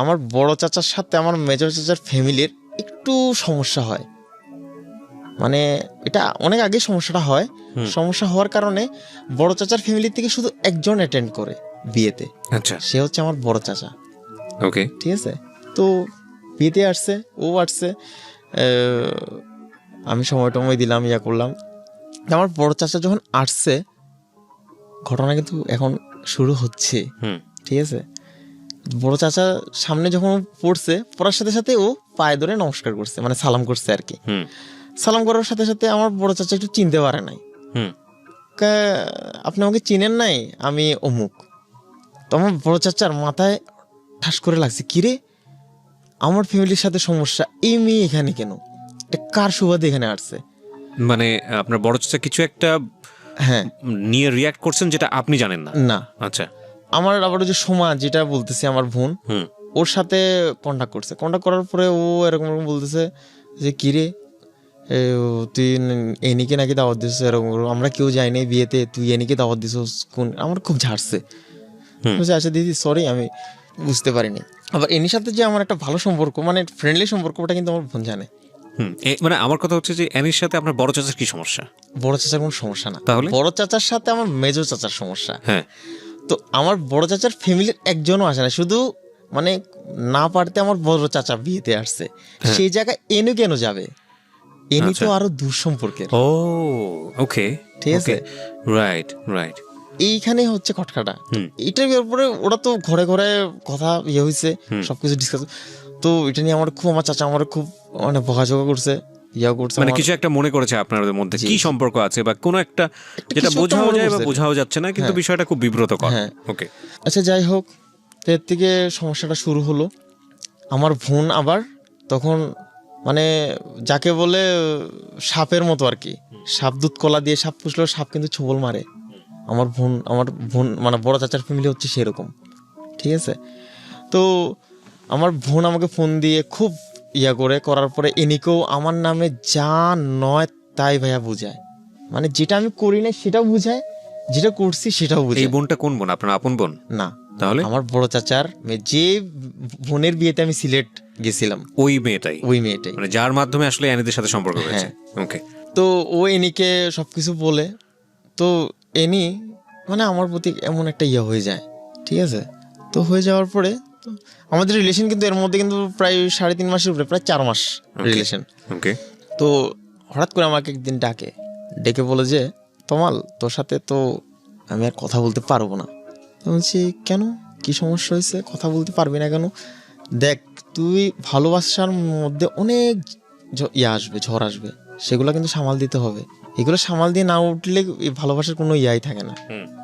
আমার বড় চাচার সাথে আমার মেজর চাচার ফ্যামিলির একটু সমস্যা হয়, মানে এটা অনেক আগে সমস্যাটা হয়। সমস্যা হওয়ার কারণে বড় চাচার ফ্যামিলি থেকে শুধু একজন অ্যাটেন্ড করে বিয়েতে। আচ্ছা, সে হচ্ছে আমার বড় চাচা। ওকে, ঠিক আছে। তো বিয়েতে আসছে, ও আসছে, আমি সময় দিলাম, করলাম। আমার বড় চাচা যখন আসছে, ঘটনা কিন্তু এখন শুরু হচ্ছে। ঠিক আছে। বড় চাচা সামনে যখন পড়ছে, পড়ার সাথে সাথে ও পায়ে ধরে নমস্কার করছে, মানে সালাম করছে আর কি। সালাম করার সাথে সাথে আমার বড় চাচা একটু চিনতে পারে নাই, আপনি আমাকে চিনেন নাই, আমি অমুক। তো আমার বড় চাচার মাথায় ঠাস করে লাগছে, কিরে আমার ফ্যামিলির সাথে সমস্যা, এই মেয়ে এখানে কেন, কার সুবাদে এখানে আসছে? মানে আপনার বড় চাচা কিছু একটা নিয়ে রিয়াক্ট করছেন যেটা আপনি জানেন না? না। আচ্ছা। আমার আবার যে সোমা যেটা বলতেছে আমার বোন, ওর সাথে কন্ট্যাক্ট করছে। কন্ট্যাক্ট করার পরে ও এরকম বলতেছে যে কিরে তুই এনিকে নাকি দাওয়াত দিছিস, এরকম আমরা কেউ যাইনি বিয়েতে, তুই এনিকে দাওয়াত দিছিস কোন? আমার খুব ঝাড়ছে। আচ্ছা দিদি সরি, আমি বুঝতে পারিনি। আবার এনির সাথে যে আমার একটা ভালো সম্পর্ক, মানে ফ্রেন্ডলি সম্পর্ক, ওটা কিন্তু আমার বোন জানে। মানে আমার কথা হচ্ছে যে এনির সাথে আপনার বড় চাচার কি সমস্যা? বড় চাচার কোনো সমস্যা না, তাহলে বড় চাচার সাথে আমার মেজর চাচার সমস্যা। হ্যাঁ। তো আমার বড় চাচার ফ্যামিলির একজনও আসে না, শুধু মানে না পারতে আমার বড় চাচা বিয়েতে আসছে, সেই জায়গায় এনু কেন যাবে? এনি তো আরো দূর সম্পর্কের। ও ওকে, ঠিক আছে, রাইট রাইট। এইখানে হচ্ছে খটখাটা। এটার ব্যাপারে ওরা তো ঘরে ঘরে কথা হয়েছে, সবকিছু ডিসকাস। তো এটা নিয়ে আমার চাচা আমার খুব মানে বকাঝকা করছে, করছে, মানে কিছু একটা মনে করেছে আপনাদের মধ্যে কি সম্পর্ক আছে বা কোনো একটা যেটা বোঝাও যায় বা বোঝাও যাচ্ছে না, কিন্তু বিষয়টা খুব বিব্রতকর। ওকে, আচ্ছা যাই হোক, এর থেকে সমস্যাটা শুরু হলো। আমার বোন আবার তখন মানে যাকে বলে সাপের মতো আর কি, সাপ দুধ কলা দিয়ে সাপ পুষলেও সাপ কিন্তু ছোবল মারে। আমার বোন মানে বড় চাচার ফ্যামিলি হচ্ছে সেরকম। ঠিক আছে। তো আমার বোন আমাকে ফোন দিয়ে খুব করার পরে এনিকেও আমার নামে যা নয় তাই ভাইয়া বুঝায়, মানে যেটা আমি করি না সেটাও বুঝায়, যেটা করছি সেটাও বুঝায়। এই বোনটা কোন বোন? আপনার আপন বোন? না। তাহলে আমার বড় চাচার যে বোনের বিয়েতে আমি সিলেট গেছিলাম, ওই মেয়েটাই, মানে যার মাধ্যমে আসলে এনিদের সাথে সম্পর্ক হয়েছে। ওকে। তো ও এনিকে সবকিছু বলে, তো এনি মানে আমার প্রতি এমন একটা হয়ে যায়। ঠিক আছে। তো হয়ে যাওয়ার পরে আমাদের রিলেশন কিন্তু এর মধ্যে কিন্তু প্রায় 3.5 মাসের উপরে, প্রায় 4 মাস রিলেশন। ওকে। তো হঠাৎ করে আমাকে একদিন ডেকে বলে যে তমাল, তোর সাথে তো আমি আর কথা বলতে পারবো না। বলছি কেন, কি সমস্যা হয়েছে, কথা বলতে পারবি না কেন? দেখ তুই ভালোবাসার মধ্যে অনেক আসবে, ঝড় আসবে, সেগুলো কিন্তু সামাল দিতে হবে। এগুলো সামাল দিয়ে না উঠলে ভালোবাসার কোনো থাকে না।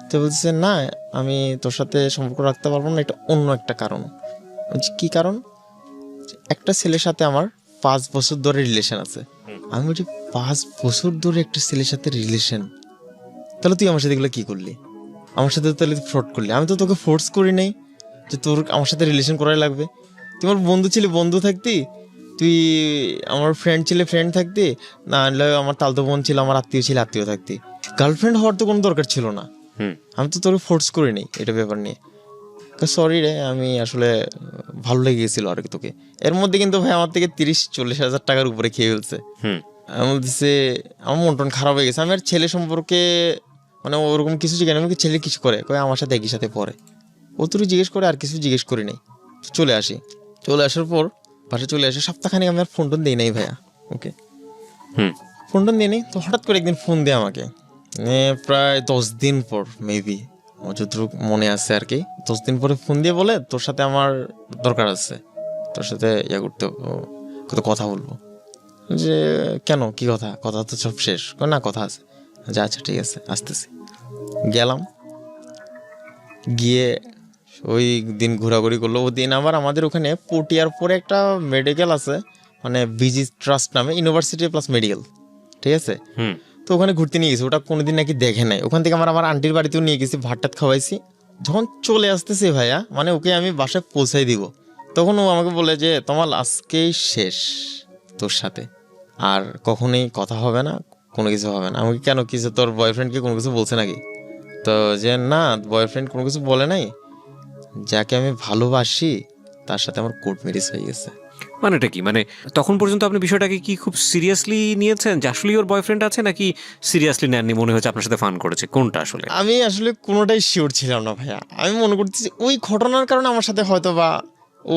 তো বলছে না, আমি তোর সাথে সম্পর্ক রাখতে পারবো না, এটা অন্য একটা কারণ। বলছি কি কারণ? একটা ছেলের সাথে আমার 5 বছর ধরে রিলেশন আছে। আমি বলছি 5 বছর ধরে একটা ছেলের সাথে রিলেশন, তাহলে তুই আমার সাথে এগুলো কি করলি? আমার সাথে তাহলে ফ্রড করলি। আমি তো তোকে ফোর্স করি নাই যে তোর আমার সাথে রিলেশন করাই লাগবে। তুই আমার বন্ধু ছিলি, বন্ধু থাকতি, তুই আমার ফ্রেন্ড ছিলে, ফ্রেন্ড থাকতি, না হলে আমার তালতো বোন ছিল, আমার আত্মীয় ছিল, আত্মীয় থাকতি। গার্লফ্রেন্ড হওয়ার তো কোনো দরকার ছিল না। আমি তো তোকে ফোর্স করি নাই এটা ব্যাপার নিয়ে। সরি রে, আমি আসলে ভালো লেগে গেছিল আর কি তোকে। এর মধ্যে কিন্তু ভাই আমার থেকে 30-40 হাজার টাকার উপরে খেয়ে ফেলছে। আমি বলতেছে আমার মন টন খারাপ হয়ে গেছে। আমি আর ছেলে সম্পর্কে মানে ওরকম কিছু জিজ্ঞাসা, আমি ছেলে কিছু করে কয় আমার সাথে একই সাথে পড়ে, ও তুই জিজ্ঞেস করে, আর কিছু জিজ্ঞেস করি নাই। চলে আসি, চলে আসার পর বাসায় চলে আসে সপ্তাহখানিক আমি আর ফোন টোন দিই নাই ভাইয়া। ওকে, ফোন টোন দিই নাই। তো হঠাৎ করে একদিন ফোন দেয় আমাকে, প্রায় 10 দিন পর মেবি, যতটুকু মনে আছে আর কি। 10 দিন পরে ফোন দিয়ে বলে তোর সাথে আমার দরকার আছে, তোর সাথে ইয়া করতে, কথা বলবো। যে কেন, কি কথা? কথা তো সব শেষ। না, কথা আছে। যে আচ্ছা ঠিক আছে, আসতেছি। গেলাম, গিয়ে ওই দিন ঘোরাঘুরি করলো। ওই দিন আবার আমাদের ওখানে পটিয়ার পরে একটা মেডিকেল আছে, মানে বিজি ট্রাস্ট নামে, ইউনিভার্সিটি প্লাস মেডিকেল, ঠিক আছে। তো ওখানে ঘুরতে নিয়ে গেছি, ওটা কোনোদিন নাকি দেখে নাই। ওখান থেকে আমার আন্টির বাড়িতেও নিয়ে গেছি, ভাত টাত খাওয়াইছি। যখন চলে আসতেছে ভাইয়া, মানে ওকে আমি বাসায় পৌঁছাই দিব, তখন ও আমাকে বলে যে তোমার আজকেই শেষ, তোর সাথে আর কখনোই কথা হবে না, কোনো কিছু হবে না। আমাকে কেন, কিছু তোর বয়ফ্রেন্ডকে কোনো কিছু বলছে নাকি? তো যে না, বয়ফ্রেন্ড কোনো কিছু বলে নাই, যাকে আমি ভালোবাসি তার সাথে আমার কোর্ট ম্যারেজ হয়ে গেছে। মানে এটা কি, মানে তখন পর্যন্ত আপনি বিষয়টাকে কি খুব সিরিয়াসলি নিয়েছেন যে আসলে ওর বয়ফ্রেন্ড আছে, নাকি সিরিয়াসলি নেননি, মনে হচ্ছে আপনার সাথে ফান করেছে? কোনটা আসলে? আমি আসলে কোনোটাই শিওর ছিলাম না ভাইয়া। আমি মনে করতেছি ওই ঘটনার কারণে আমার সাথে হয়তো বা ও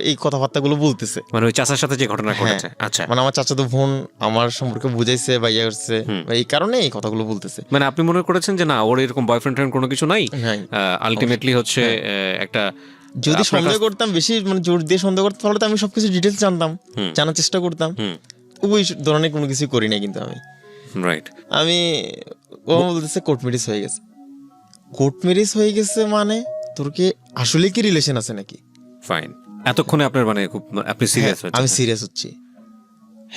এই কথাবার্তাগুলো বলতেছে, মানে ওই চাচার সাথে যে ঘটনা ঘটেছে। আচ্ছা, মানে আমার চাচাতো বোন আমার সম্পর্কে বুঝাইছে বা ইয়ে করছে, এই কারণে এই কথাগুলো বলতেছে। মানে আপনি মনে করেছেন যে না, ওর এরকম বয়ফ্রেন্ড কোনো কিছু নাই, নাই। আলটিমেটলি হচ্ছে একটা, যদি সন্দেহ করতাম বেশি, মানে জোর দিয়ে সন্দেহ করতাম, তাহলে তো আমি সবকিছু ডিটেলস জানতাম, জানার চেষ্টা করতাম। ওই ধরনের কোনো কিছু করি না কিন্তু আমি। রাইট। ও বলতেছে কোর্ট ম্যারেজ হয়ে গেছে। কোর্ট ম্যারেজ হয়ে গেছে মানে তোর কি আসলে কি রিলেশন আছে নাকি? ফাইন। এতক্ষণে আপনার মানে খুব আপনি সিরিয়াস হচ্ছেন? আমি সিরিয়াস হচ্ছি।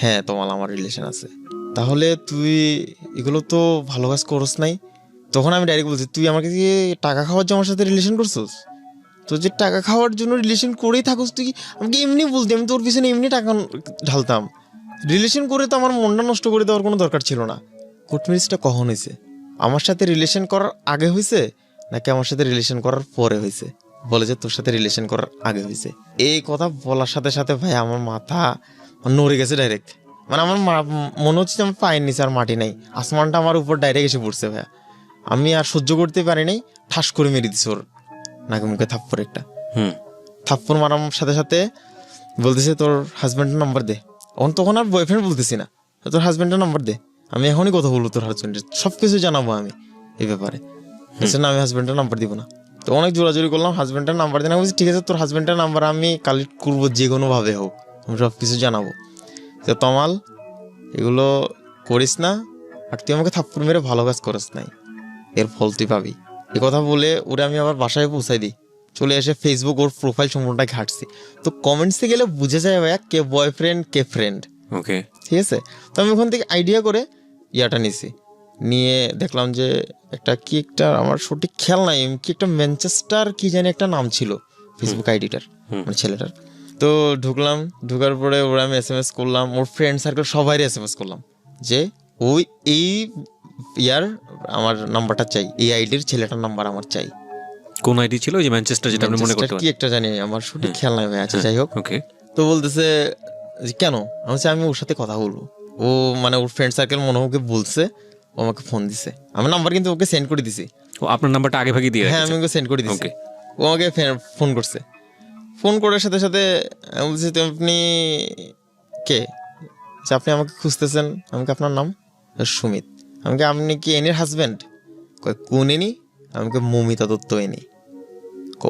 হ্যাঁ, তোমার আমার রিলেশন আছে। তাহলে তুই এগুলো তো ভালো কাজ করস নাই। তখন আমি ডাইরেক্ট বলছি, তুই আমাকে দিয়ে টাকা খাওয়ার জন্য আমার সাথে রিলেশন করছিস? তো যে টাকা খাওয়ার জন্য রিলেশন করেই থাকস তুই, আমাকে এমনি বলতি, আমি তোর পিছনে এমনি টাকা ঢালতাম। রিলেশন করে তো আমার মনটা নষ্ট করে দেওয়ার কোনো দরকার ছিল না। কোর্ট ম্যারেজটা কখন হয়েছে? আমার সাথে রিলেশন করার আগে হয়েছে নাকি আমার সাথে রিলেশন করার পরে হয়েছে? বলে যে তোর সাথে রিলেশন করার আগে হয়েছে। এই কথা বলার সাথে সাথে ভাই আমার মাথা নড়ে গেছে ডাইরেক্ট। মানে আমার মনে হচ্ছে যে আমার পায়ের নিচে আর মাটি নাই, আসমানটা আমার উপর ডাইরেক্ট এসে পড়ছে ভাইয়া। আমি আর সহ্য করতে পারি নাই, ঠাস করে মেরে দিছে ওর নাকি মুখে থাপ্পড় একটা। থাপ্পড় মারার সাথে সাথে বলতেছে তোর হাজব্যান্ডের নাম্বার দে। তখন আর বয়ফ্রেন্ড বলতেছি না, তোর হাজব্যান্ডের নাম্বার দে, আমি এখনই কথা বলবো তোর হাজব্যান্ডের, সব কিছু জানাবো আমি এই ব্যাপারে। না, আমি হাজব্যান্ডের নাম্বার দিব না। তো অনেক জোরাজোরি করলাম, হাজব্যান্ডের নাম্বার দেন। বলছি ঠিক আছে, তোর হাজব্যান্ডের নাম্বার আমি কালেক্ট করবো, যে কোনোভাবে হোক আমি সব কিছু জানাবো। তো তমাল এগুলো করিস না, আর তুই আমাকে থাপ্পড় মেরে ভালো কাজ করিস নাই, এর ফল তুই পাবি। এ কথা বলে ওরে আমি আবার বাসায় পৌঁছাই দিই। চলে এসে ফেসবুক ওর প্রোফাইল সম্পূর্ণটা ঘাটছি। তো কমেন্টসে গেলে বুঝে যায় ভাইয়া কে বয়ফ্রেন্ড কে ফ্রেন্ড। ওকে, ঠিক আছে। তো আমি ওখান থেকে আইডিয়া করে ইয়াটা নিছি, নিয়ে দেখলাম যে একটা আমার সঠিক খেয়াল নাই, কি একটা ম্যানচেস্টার কি জানি একটা নাম ছিল ফেসবুক আইডিটার, মানে ছেলেটার। তো ঢুকলাম, ঢুকার পরে ওরা আমি SMS করলাম, ওর ফ্রেন্ড সার্কেল সবাই SMS করলাম যে ওই এই ইয়ার আমার নাম্বারটা চাই, এই আইডির ছেলেটার নাম্বার আমার চাই। কোন আইডি ছিল? ওই যে ম্যানচেস্টার, যেটা আপনি মনে করতে কি একটা জানি, আমার সঠিক খেয়াল নাই ভাই। আচ্ছা যাই হোক। ওকে। তো বলতেছে কেন? আমি ওর সাথে কথা বলবো। ও মানে ওর ফ্রেন্ড সার্কেল মনে ওকে বলছে, ও আমাকে ফোন দিছে। আমার নাম্বার কিন্তু ওকে সেন্ড করে দিছি। ও আপনার নাম্বারটা আগে ভাগে দিয়ে? হ্যাঁ, আমি ওকে সেন্ড করে দিছি। ও আমাকে ফোন করছে। ফোন করার সাথে সাথে আমি বলছি আপনি কে? আচ্ছা, আপনি আমাকে খুঁজতেছেন? আমাকে আপনার নাম সুমিত। আমাকে আপনি কি এনির হাজব্যান্ড? কোন এনি? আমাকে মৌমিতা দত্ত এনি।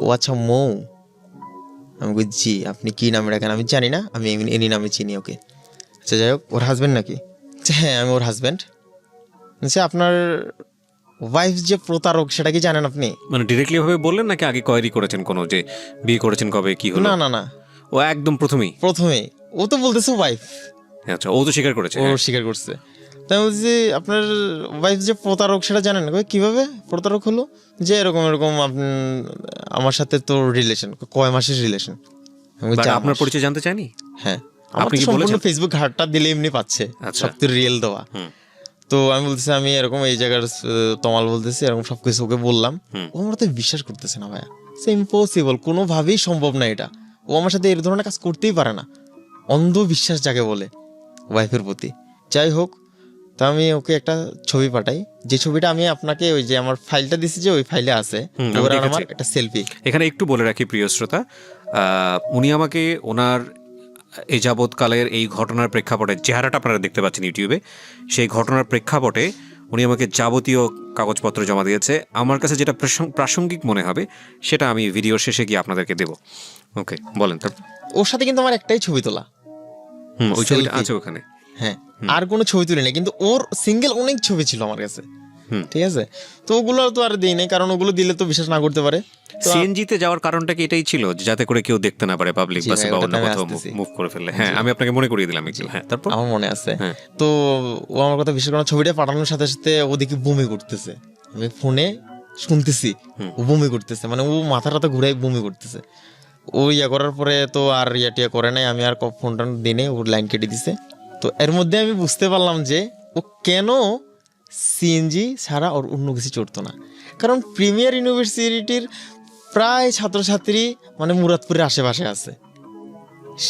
ও আচ্ছা মৌ। আমি জি, আপনি কি নামে রাখেন আমি জানি না, আমি এনি নামে চিনি ওকে। আচ্ছা যাই হোক, ওর হাজব্যান্ড নাকি? হ্যাঁ, আমি ওর হাজব্যান্ড। আচ্ছা, আপনার ওয়াইফ যে প্রতারক সেটা কি জানেন আপনি? মানে ডিরেক্টলি ভাবে বললেন নাকি আগে কোয়েরি করেছেন কোনো, যে বিয়ে করেছেন কবে, কি হলো? না না না, ও একদম প্রথমেই ও তো বলতেছে ওয়াইফ। আচ্ছা, ও তো স্বীকার করেছে। ও স্বীকার করছে। তাই বলছি আপনার ওয়াইফ যে প্রতারক সেটা জানেন? কিভাবে প্রতারক হলো? যে এরকম আপনি আমার সাথে তো রিলেশন, কয় মাসের রিলেশন। আপনার পরিচয় জানতে চাইনি? হ্যাঁ, আপনি কি বলেছেন? ফেসবুক ঘাটটা দিলে এমনি পাচ্ছে, সব তো রিয়েল দেওয়া। তো আমি বলতেছি আমি এরকম এই জায়গার তমাল বলতেছি, এরকম সবকিছু ওকে বললাম। ও আমার তো বিশ্বাস করতেছে না ভাইয়া, সে ইম্পসিবল, কোনোভাবেই সম্ভব না এটা। ও আমার সাথে এই ধরনের কাজ করতেই পারে না, অন্ধ বিশ্বাস যাকে বলে ওয়াইফের প্রতি। যাই হোক, তা আমি ওকে একটা ছবি পাঠাই, যে ছবিটা আমি আপনাকে ওই যে আমার ফাইলটা দিছি যে ওই ফাইলে আছে, ওর আর আমার একটা সেলফি। এখানে একটু বলে রাখি প্রিয় শ্রোতা, উনি আমাকে ওনার এই যাবৎকালের এই ঘটনার প্রেক্ষাপটে, চেহারাটা আপনারা দেখতে পাচ্ছেন ইউটিউবে, সেই ঘটনার প্রেক্ষাপটে উনি আমাকে যাবতীয় কাগজপত্র জমা দিয়েছে। আমার কাছে যেটা প্রাসঙ্গিক মনে হবে সেটা আমি ভিডিওর শেষে গিয়ে আপনাদেরকে দেব। ওকে, বলেন। ওর সাথে কিন্তু আমার একটাই ছবি তোলা, ওই ছবিটা আছে ওখানে। হ্যাঁ, আর কোনো ছবি তুলি নাই, কিন্তু ওর সিঙ্গেল অনেক ছবি ছিল আমার কাছে, ঠিক আছে। তো ওগুলো তো আর দিই নাই, কারণ ওগুলো দিলে তো বিশ্বাস না করতে পারে। সিএনজিতে যাওয়ার কারণটা কি এটাই ছিল, যাতে করে কেউ দেখতে না পারে পাবলিক বাসে বা অন্য কোথাও মুভ করে ফেললে? হ্যাঁ, আমি আপনাকে মনে করিয়ে দিলাম একটু। হ্যাঁ, তারপর আমার মনে আছে। তো ও আমার কথা বিশ্বাস করে, ছবিটা পাঠানোর সাথে সাথে ওদিকে বমি করতেছে, আমি ফোনে শুনতেছি ও বমি করতেছে, মানে ও মাথাটা ঘুরাই বমি করতেছে। ও ইয়া করার পরে তো আর টিয়া করে নাই, আমি আর ফোনটা দিনে ওর লাইন কেটে দিছে। তো এর মধ্যে আমি বুঝতে পারলাম যে ও কেন সিএনজি ছাড়া ওর অন্য কিছু চড়তো না। কারণ প্রিমিয়ার ইউনিভার্সিটির প্রায় ছাত্রছাত্রী মানে মুরাদপুরের আশেপাশে আছে,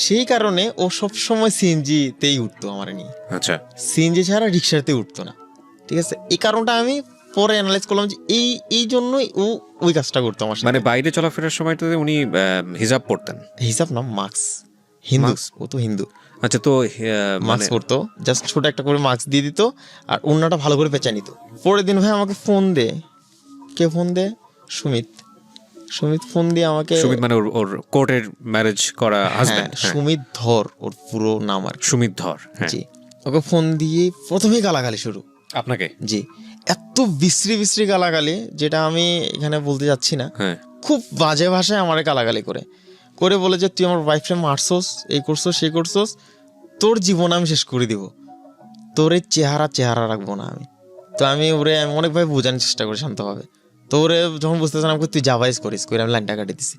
সেই কারণে ও সবসময় সিএনজিতেই উঠতো আমার নিয়ে। আচ্ছা, সিএনজি ছাড়া রিক্সাতে উঠতো না, ঠিক আছে। এই কারণটা আমি পরে অ্যানালাইজ করলাম যে এই জন্যই ও ওই কাজটা করতো আমার সাথে। মানে বাইরে চলাফেরার সময় তো উনি হিজাব পড়তেন? হিসাব না, মাস্ক, হিন্দু, ও তো হিন্দু। আচ্ছা, তো মাস্ক পরতো, জাস্ট ছোট একটা করে মাস্ক দিয়ে দিত আর অন্যটা ভালো করে পেঁচা নিত। পরের দিন ভাই আমাকে ফোন দে, কে ফোন দে? সুমিত ফোন দিয়ে আমাকে, সুমিত মানে ওর কোর্টের ম্যারেজ করা হাজবেন্ড? সুমিত ধর ওর পুরো নাম আর কি। সুমিত ধর, জি। ওকে ফোন দিয়ে প্রথমেই গালাগালি শুরু। আপনাকে? জি, এত বিশ্রী গালাগালি যেটা আমি এখানে বলতে যাচ্ছি না। খুব বাজে ভাষায় আমার গালাগালি করে বলে যে তুই আমার ওয়াইফকে মারছস, এই করছস, সেই করছস, তোর জীবন আমি শেষ করে দিব, তোর এই চেহারা রাখবো না আমি। তো আমি ওরে অনেকভাবে বোঝানোর চেষ্টা করি শান্তভাবে। তো ওরে যখন বুঝতেছে না, তুই যাবাইজ করিস করে আমি লাইনটা কাটিয়ে দিছি।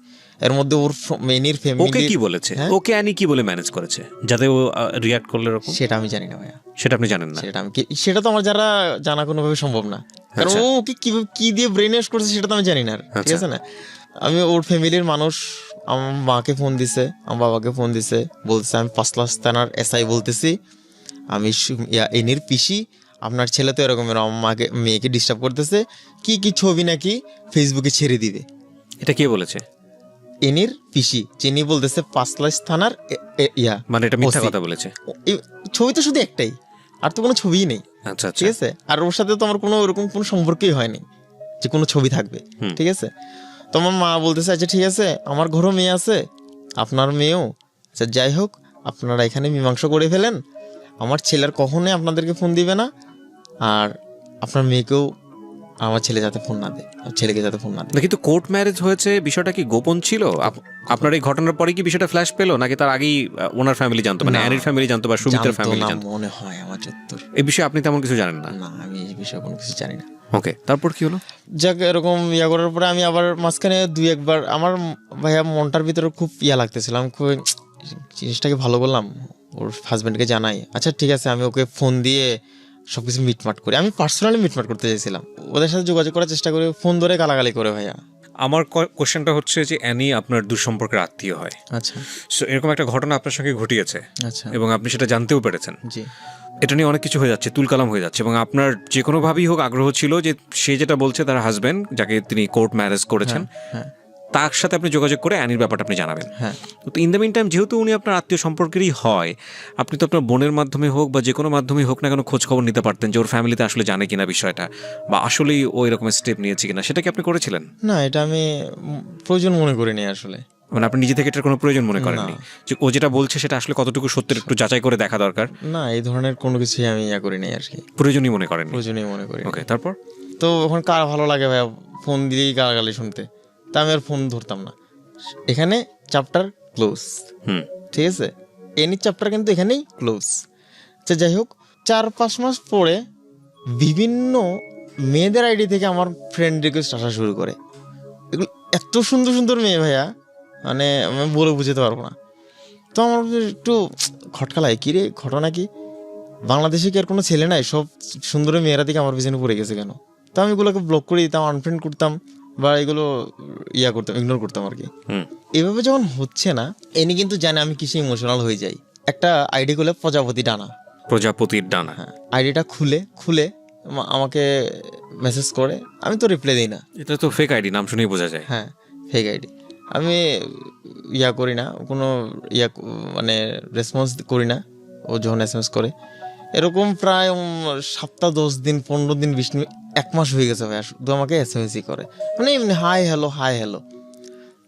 এর মধ্যে ওর মেনির ফ্যামিলি ওকে কি বলেছে, ওকে আনি কি বলে ম্যানেজ করেছে যাতে ও রিঅ্যাক্ট করলে এরকম? সেটা আমি জানি না ভাইয়া, সেটা আপনি জানেন না? সেটা তো আমার জানা কোনোভাবে সম্ভব না, কারণ ও ওকে কি দিয়ে ব্রেন ওয়াশ করছে সেটা তো আমি জানি না, ঠিক আছে না। আমি ওর ফ্যামিলির মানুষ, আমার মাকে ফোন দিছে, আমার বাবাকে ফোন দিছে, বলতেছে আমি 5 লাখ থানার এসআই বলতেছি, আমি এনির পিসি, আপনার ছেলে তো এরকমের আমার মেয়েকে ডিস্টার্ব করতেছে, কি ছবি নাকি ফেসবুকে ছেড়ে দিবে। এটা কে বলেছে? এনির পিসি, যিনি বলতেছে 5 লাখ থানার মানে এটা মিথ্যা কথা বলেছে? ছবি তো শুধু একটাই, আর তো কোনো ছবিই নেই। আচ্ছা, ঠিক আছে। আর ওর সাথে তো আমার কোনো ওরকম কোনো সম্পর্কই হয়নি যে কোনো ছবি থাকবে, ঠিক আছে। তো আমার মা বলতেছে আচ্ছা ঠিক আছে, আমার ঘরও মেয়ে আছে, আপনার মেয়েও, আচ্ছা যাই হোক, আপনারা এখানে মীমাংসা করে ফেলেন, আমার ছেলের কখনোই আপনাদেরকে ফোন দিবে না, আর আপনার মেয়েকেও আমার ছেলে যাতে ফোন না দেয়, ছেলেকে যাতে ফোন না দেয়। কিন্তু কোর্ট ম্যারেজ হয়েছে, বিষয়টা কি গোপন ছিল? আপনার এই ঘটনার পরে কি বিষয়টা ফ্ল্যাশ পেলো, নাকি তার আগেই ওনার ফ্যামিলি জানতো, মানে অ্যানির ফ্যামিলি জানতো বা সুমিতের ফ্যামিলি জানতো? মনে হয় আমার যতদূর। এই বিষয়ে আপনি তেমন কিছু জানেন না? না, আমি এই বিষয়ে কোনো কিছু জানি না। ওকে, তারপর কি হলো? যাক, এরকম করার পরে আমি আবার মাঝখানে 2-1 বার আমার ভাইয়া মনটার ভিতরে খুব লাগতেছিলাম, খুব জিনিসটাকে ভালো বললাম, ওর হাজব্যান্ডকে জানাই, আচ্ছা ঠিক আছে, আমি ওকে ফোন দিয়ে সবকিছু মিটমাট করি। আমি পার্সোনালি মিটমাট করতে চাইছিলাম, ওদের সাথে যোগাযোগ করার চেষ্টা করি, ফোন ধরে গালাগালি করে ভাইয়া। আমার কোশ্চেনটা হচ্ছে যে অ্যানি আপনার দুঃসম্পর্কের আত্মীয় হয়, আচ্ছা, সো এরকম একটা ঘটনা আপনার সঙ্গে ঘটিয়েছে, আচ্ছা, এবং আপনি সেটা জানতেও পেরেছেন। জি। এটা নিয়ে অনেক কিছু হয়ে যাচ্ছে, তুলকালাম হয়ে যাচ্ছে, এবং আপনার যে কোনোভাবেই হোক আগ্রহ ছিল যে সে যেটা বলছে তার হাজব্যান্ড, যাকে তিনি কোর্ট ম্যারেজ করেছেন, তার সাথে আপনি যোগাযোগ করে অ্যানির ব্যাপারটা আপনি জানাবেন। তো ইন দ্য মিন টাইম, যেহেতু উনি আপনার আত্মীয় সম্পর্কেরই হয়, আপনি তো আপনার বোনের মাধ্যমে হোক বা যে কোনো মাধ্যমে হোক না কেন খোঁজ খবর নিতে পারতেন যে ওর ফ্যামিলিতে আসলে জানে কিনা বিষয়টা, বা আসলেই ও এরকম স্টেপ নিয়েছে কিনা, সেটা কি আপনি করেছিলেন? না, এটা আমি প্রয়োজন মনে করিনি আসলে। মানে আপনি নিজে থেকে এটার কোনো প্রয়োজন মনে করেননি যে ও যেটা বলছে সেটা আসলে কতটুকু সত্যের একটু যাচাই করে দেখা দরকার? না, এই ধরনের কোনো কিছুই আমি করিনি আর কি, প্রয়োজনই মনে করেন? প্রয়োজনই মনে করি। ওকে, তারপর? তো এখন কার ভালো লাগে ভাইয়া ফোন দিলেই গালাগালি শুনতে, তা আমি আর ফোন ধরতাম না। এখানে চ্যাপ্টার ক্লোজ, ঠিক আছে, এনি চ্যাপ্টার কিন্তু এখানেই ক্লোজ। আচ্ছা যাই হোক, 4-5 মাস পরে বিভিন্ন মেয়েদের আইডি থেকে আমার ফ্রেন্ড রিকোয়েস্ট আসা শুরু করে। এগুলো এত সুন্দর সুন্দর মেয়ে ভাইয়া, মানে আমি বলে বুঝতে পারবো না। তো আমার একটু খটকা লাগে, কী রে ঘটনা কি, বাংলাদেশে কি আর কোনো ছেলে নাই? সব সুন্দরী মেয়েরা দিকে আমার পিছনে পড়ে গেছে কেন? তো আমি এগুলোকে ব্লক করে দিতাম, আনফ্রেন্ড করতাম, বা এগুলো করতাম, ইগনোর করতাম আর কি। এভাবে যখন হচ্ছে না, এনি কিন্তু জানে আমি কিসে ইমোশনাল হয়ে যাই। একটা আইডি খুলে প্রজাপতির ডানা, হ্যাঁ, আইডিটা খুলে আমাকে মেসেজ করে, আমি তো রিপ্লাই দিই না। এটা তো ফেক আইডি, নাম শুনেই বোঝা যায়। হ্যাঁ, ফেক আইডি। আমি করি না কোনো, মানে রেসপন্স করি না ও যখন SMS করে। এরকম প্রায় সপ্তাহ 10 দিন 15 দিন 20 দিন 1 মাস হয়ে গেছে ভাই, শুধু আমাকে SMS করে, মানে এমনি হাই হ্যালো।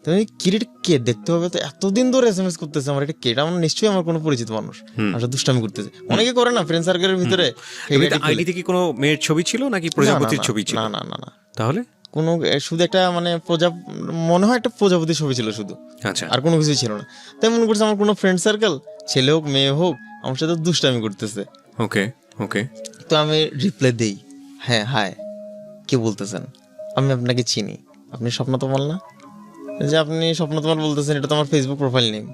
তুমি কিরিট কে দেখতে হবে তো, এতদিন ধরে SMS করতেছে আমার, এটা কে? এটা আমার নিশ্চয়ই আমার কোনো পরিচিত মানুষ, আসলে দুষ্টামি করতেছে। অনেকে করে না ফ্রেন্ড সার্কেলের ভিতরে। আইডিতে কি কোনো মেয়ের ছবি ছিল নাকি প্রজাপতির ছবি ছিল? না। তাহলে কোনো শুধু একটা মানে মনে হয় একটা প্রজাপতির ছবি ছিল শুধু, আচ্ছা, আর কোনো কিছুই ছিল না। তাই মনে করছে আমার কোনো ফ্রেন্ড সার্কেল, ছেলে হোক মেয়ে হোক, আমার সাথে দুষ্টামি করতেছে। ওকে। তো আমি রিপ্লাই দেই, হ্যাঁ হাই, কে বলতেছেন? আমি আপনাকে চিনি, আপনি স্বপ্নতমাল না? যে আপনি স্বপ্নতমাল বলতেছেন, এটা তো আমার ফেসবুক প্রোফাইল নেম,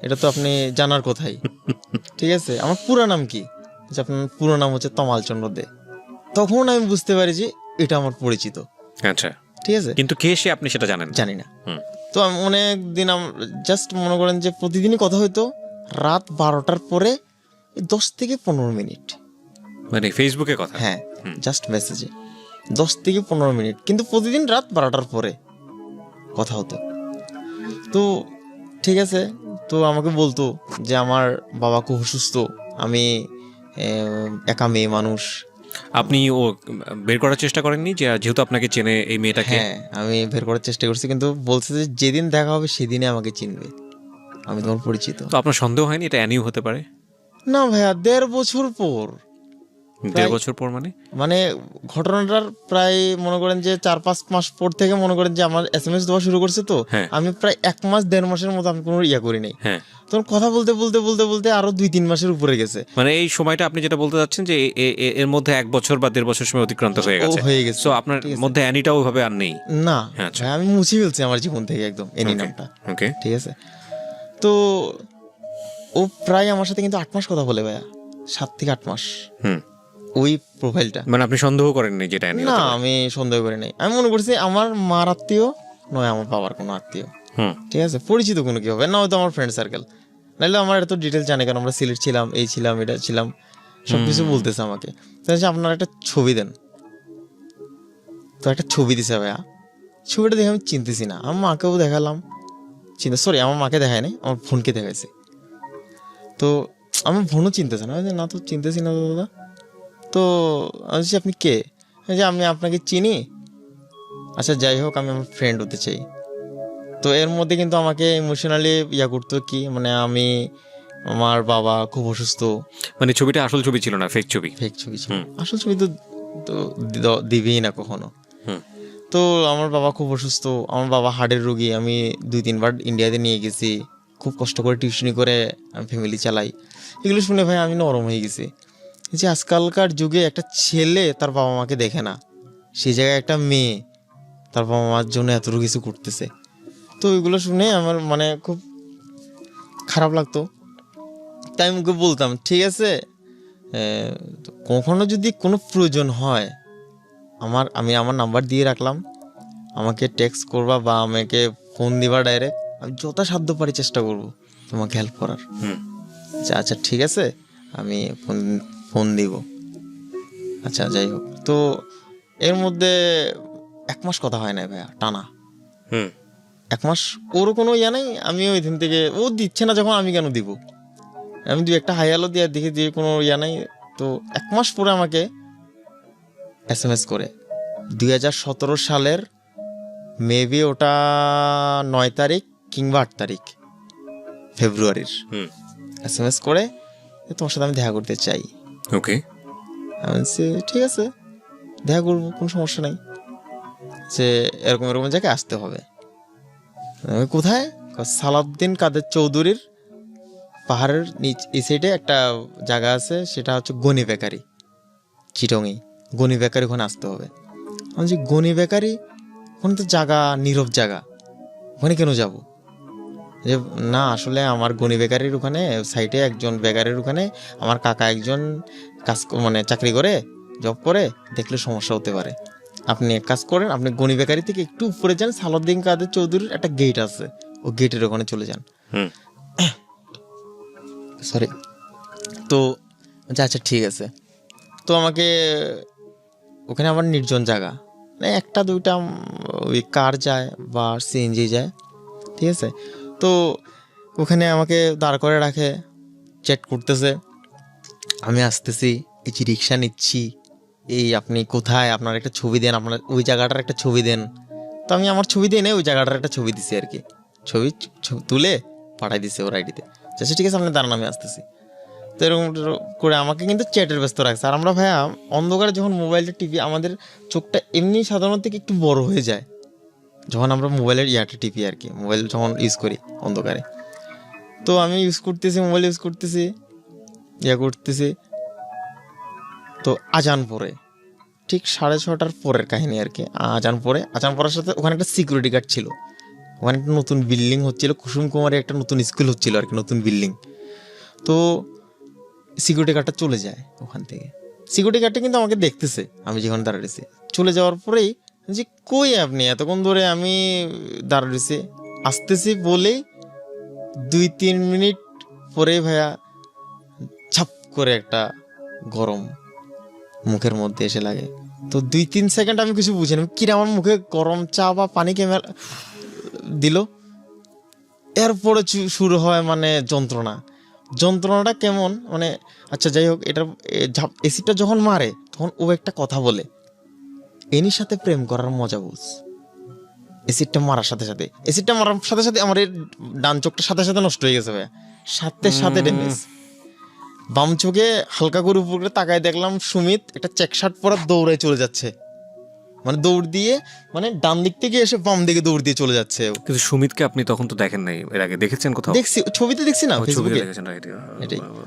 এটা তো আপনি জানার কোথায়? ঠিক আছে, আমার পুরো নাম কি? যে আপনার পুরো নাম হচ্ছে তমাল চন্দ্র দে। তখন আমি বুঝতে পারি যে এটা আমার পরিচিত। আচ্ছা, ঠিক আছে, কিন্তু কে সে আপনি সেটা জানি না। তো আমি অনেক দিন জাস্ট মনে করেন যে প্রতিদিনই কথা হইতো, রাত 12টার পরে 10 থেকে 15 মিনিট, মানে ফেসবুকে কথা। হ্যাঁ, জাস্ট মেসেজে 10 থেকে 15 মিনিট, কিন্তু প্রতিদিন রাত 12টার পরে কথা হতো। তো ঠিক আছে, তো আমাকে বলতো যে আমার বাবা খুব অসুস্থ, আমি একা মেয়ে মানুষ। আপনি বের করার চেষ্টা করেননি যে যেহেতু আপনাকে চেনে এই মেয়েটাকে? হ্যাঁ, আমি বের করার চেষ্টা করছি, কিন্তু বলছে যে যেদিন দেখা হবে সেদিনে আমাকে চিনবে, আমি তোমার পরিচিত। তো আপনার সন্দেহ হয়নি এটা অ্যানিও হতে পারে? না ভাইয়া, 1.5 বছর পর। 1.5 বছর পর মানে ঘটনাটার প্রায় মনে করেন যে 4-5 মাস পর থেকে মনে করেন যে আমার SMS দেওয়া শুরু করছে। তো আমি প্রায় 1 মাস 1.5 মাসের মতো আমি কোনো করি নাই। তখন কথা বলতে আরো 2-3 মাসের উপরে গেছে। মানে এই সময়টা আপনি যেটা বলতে যাচ্ছেন যে এর মধ্যে 1 বছর বা 1.5 বছর সময় অতিক্রান্ত হয়ে গেছে। তো আপনার মধ্যে অ্যানিটাও ওইভাবে আর নেই? না, আমি মুছে ফেলছি আমার জীবন থেকে একদম এনি নামটা। ওকে, ঠিক আছে। তো ও প্রায় আমার সাথে কিন্তু 8 মাস কথা বলে ভাইয়া, 7 থেকে 8 মাস। ওই প্রোফাইলটা, মানে আপনি সন্দেহ করেন নাই যেটা? না, আমি সন্দেহ করি নাই। আমি মনে করছি আমার মার আত্মীয় নয়, আমার বাবার কোনো আত্মীয়। ঠিক আছে, পরিচিত কোনো কি হবে না, হয়তো আমার ফ্রেন্ড সার্কেল, নাহলে আমার এত ডিটেল জানে কেন? আমরা সিলেট ছিলাম, এই ছিলাম, এটা ছিলাম, সবকিছু বলতেছে আমাকে। আপনার একটা ছবি দেন। তো একটা ছবি দিছে ভাইয়া, ছবিটা দেখে আমি চিনতেছি না। আমার মাকেও দেখালাম, আমার মাকে দেখায় নাই, আমার বোনকে দেখাইছে। তো আমার বোনও চিনতেছে না, না তো চিনতেছি না দাদা। তো আমি বলছি আপনি কে? যে আমি আপনাকে চিনি। আচ্ছা যাই হোক, আমি আমার ফ্রেন্ড হতে চাই। তো এর মধ্যে কিন্তু আমাকে ইমোশনালি করতো কি, মানে আমার বাবা খুব অসুস্থ। মানে ছবিটা আসল ছবি ছিল না, ফেক ছবি ছিল। আসল ছবি তো দিবেই না কখনো। তো আমার বাবা খুব অসুস্থ, আমার বাবা হার্টের রোগী। আমি 2-3 বার ইন্ডিয়াতে নিয়ে গেছি, খুব কষ্ট করে টিউশনি করে আমি ফ্যামিলি চালাই। এগুলো শুনে ভাই আমি নরম হয়ে গেছি যে আজকালকার যুগে একটা ছেলে তার বাবা মাকে দেখে না, সেই জায়গায় একটা মেয়ে তার বাবা মার জন্য এত কিছু করতেছে। তো এগুলো শুনে আমার মানে খুব খারাপ লাগতো। তাই আমি বলতাম ঠিক আছে, কখনো যদি কোনো প্রয়োজন হয় আমি আমার নাম্বার দিয়ে রাখলাম, আমাকে টেক্সট করবা বা আমাকে ফোন দিবা ডাইরেক্ট, আমি যথাসাধ্য পারি চেষ্টা করব তোমাকে হেল্প করার। আচ্ছা ঠিক আছে, আমি ফোন দিব। আচ্ছা যাই হোক, তো এর মধ্যে 1 মাস কথা হয় না ভাইয়া, টানা 1 মাস। ওরও কোনো নেই, আমি ওই দিন থেকে ও দিচ্ছে না যখন আমি কেন দিব? আমি 2-একটা হাই হ্যালো দিয়ে দেখে দিয়ে কোনো নাই। তো 1 মাস পরে আমাকে SMS করে 2017 সালের মেবি ওটা 9 তারিখ কিংবা 8 তারিখ ফেব্রুয়ারির SMS করে তোমার সাথে আমি দেখা করতে চাই। ওকে, আমি বলছি ঠিক আছে, দেখা করবো, কোনো সমস্যা নাই। যে এরকম জায়গায় আসতে হবে। কোথায়? সালাউদ্দিন কাদের চৌধুরীর পাহাড়ের এই সাইডে একটা জায়গা আছে, সেটা হচ্ছে গনি বেকারি, চিটংয়ে গনি বেকারি, ওখানে আসতে হবে। আমি বলছি গনি বেকারি, ওখানে তো জায়গা নীরব জায়গা, ওখানে কেন যাব? যে না আসলে আমার গণি বেকারির ওখানে সাইটে একজন বেকারির ওখানে আমার কাকা একজন মানে চাকরি করে, জব করে, দেখলে সমস্যা হতে পারে। আপনি এক কাজ করেন, আপনি গণি বেকারি থেকে একটু উপরে যান, সালাউদ্দিন কাদের চৌধুরীর একটা গেট আছে, ও গেটের ওখানে চলে যান। সরি। তো আচ্ছা ঠিক আছে। তো আমাকে ওখানে আমার নির্জন জায়গা, মানে একটা দুইটা ওই কার যায় বা সিএনজি যায়, ঠিক আছে। তো ওখানে আমাকে দাঁড় করে রাখে, চ্যাট করতেছে, আমি আসতেছি, এই যে রিক্সা নিচ্ছি, এই আপনি কোথায়, আপনার একটা ছবি দেন, আপনার ওই জায়গাটার একটা ছবি দেন। তো আমি আমার ছবি দিয়ে ওই জায়গাটার একটা ছবি দিছি আর কি, ছবি তুলে পাঠাই দিছে ওর আইডিতে। আচ্ছা ঠিক আছে, আপনি দাঁড়ান আমি আসতেছি। তো এরকম করে আমাকে কিন্তু চ্যাটের ব্যস্ত রাখছে। আর আমরা ভাইয়া অন্ধকারে যখন মোবাইলটা টিপি, আমাদের চোখটা এমনি সাধারণত থেকে একটু বড় হয়ে যায় যখন আমরা মোবাইলের ইয়াটা টিপি আর কি, মোবাইল যখন ইউজ করি অন্ধকারে। তো আমি মোবাইল ইউজ করতেছি, করতেছি। তো আজান পরে ঠিক 6:30টার পরের কাহিনী আর কি, আজান পড়ার সাথে ওখানে একটা সিকিউরিটি গার্ড ছিল, ওখানে একটা নতুন বিল্ডিং হচ্ছিল, কুসুম কুমারী একটা নতুন স্কুল হচ্ছিল আর কি, নতুন বিল্ডিং। তো সিকিউরিটি গার্ডটা চলে যায় ওখান থেকে। সিকিউরিটি গার্ডটা কিন্তু আমাকে দেখতেছে আমি যেখানে দাঁড়িয়েছি। চলে যাওয়ার পরেই যে কই আপনি, এতক্ষণ ধরে আমি দাঁড়িয়েছি, আসতেছি বলেই 2-3 মিনিট পরে ভাইয়া ছাপ করে একটা গরম মুখের মধ্যে এসে লাগে। তো 2-3 সেকেন্ড আমি কিছু বুঝিনি, কিরে আমার মুখে গরম চা বা পানি কেমন দিল। এরপরে শুরু হয় মানে যন্ত্রণাটা কেমন মানে, আচ্ছা যাই হোক, এটা এসিটা যখন মারে তখন ও একটা কথা বলে, এনির সাথে প্রেম করার মজা বুঝ। এসিডটা মারার সাথে সাথে আমার এই ডান চোখটা সাথে নষ্ট হয়ে গেছে ভাইয়া, সাথে ড্যামেজ। বাম চোখে হালকা করে উপর করে তাকায় দেখলাম সুমিত একটা চেক শার্ট পরা দৌড়ায় চলে যাচ্ছে, মানে দৌড় দিয়ে, মানে ডান দিক থেকে এসে বাম দিকে দৌড় দিয়ে চলে যাচ্ছে। কিন্তু সুমিতকে আপনি তখন তো দেখেন নাই, এর আগে দেখেছেন কোথাও? দেখছি, ছবিতে দেখছি না, ছবিতে ফেসবুকে। দেখেছেন, রাইট। এটাই।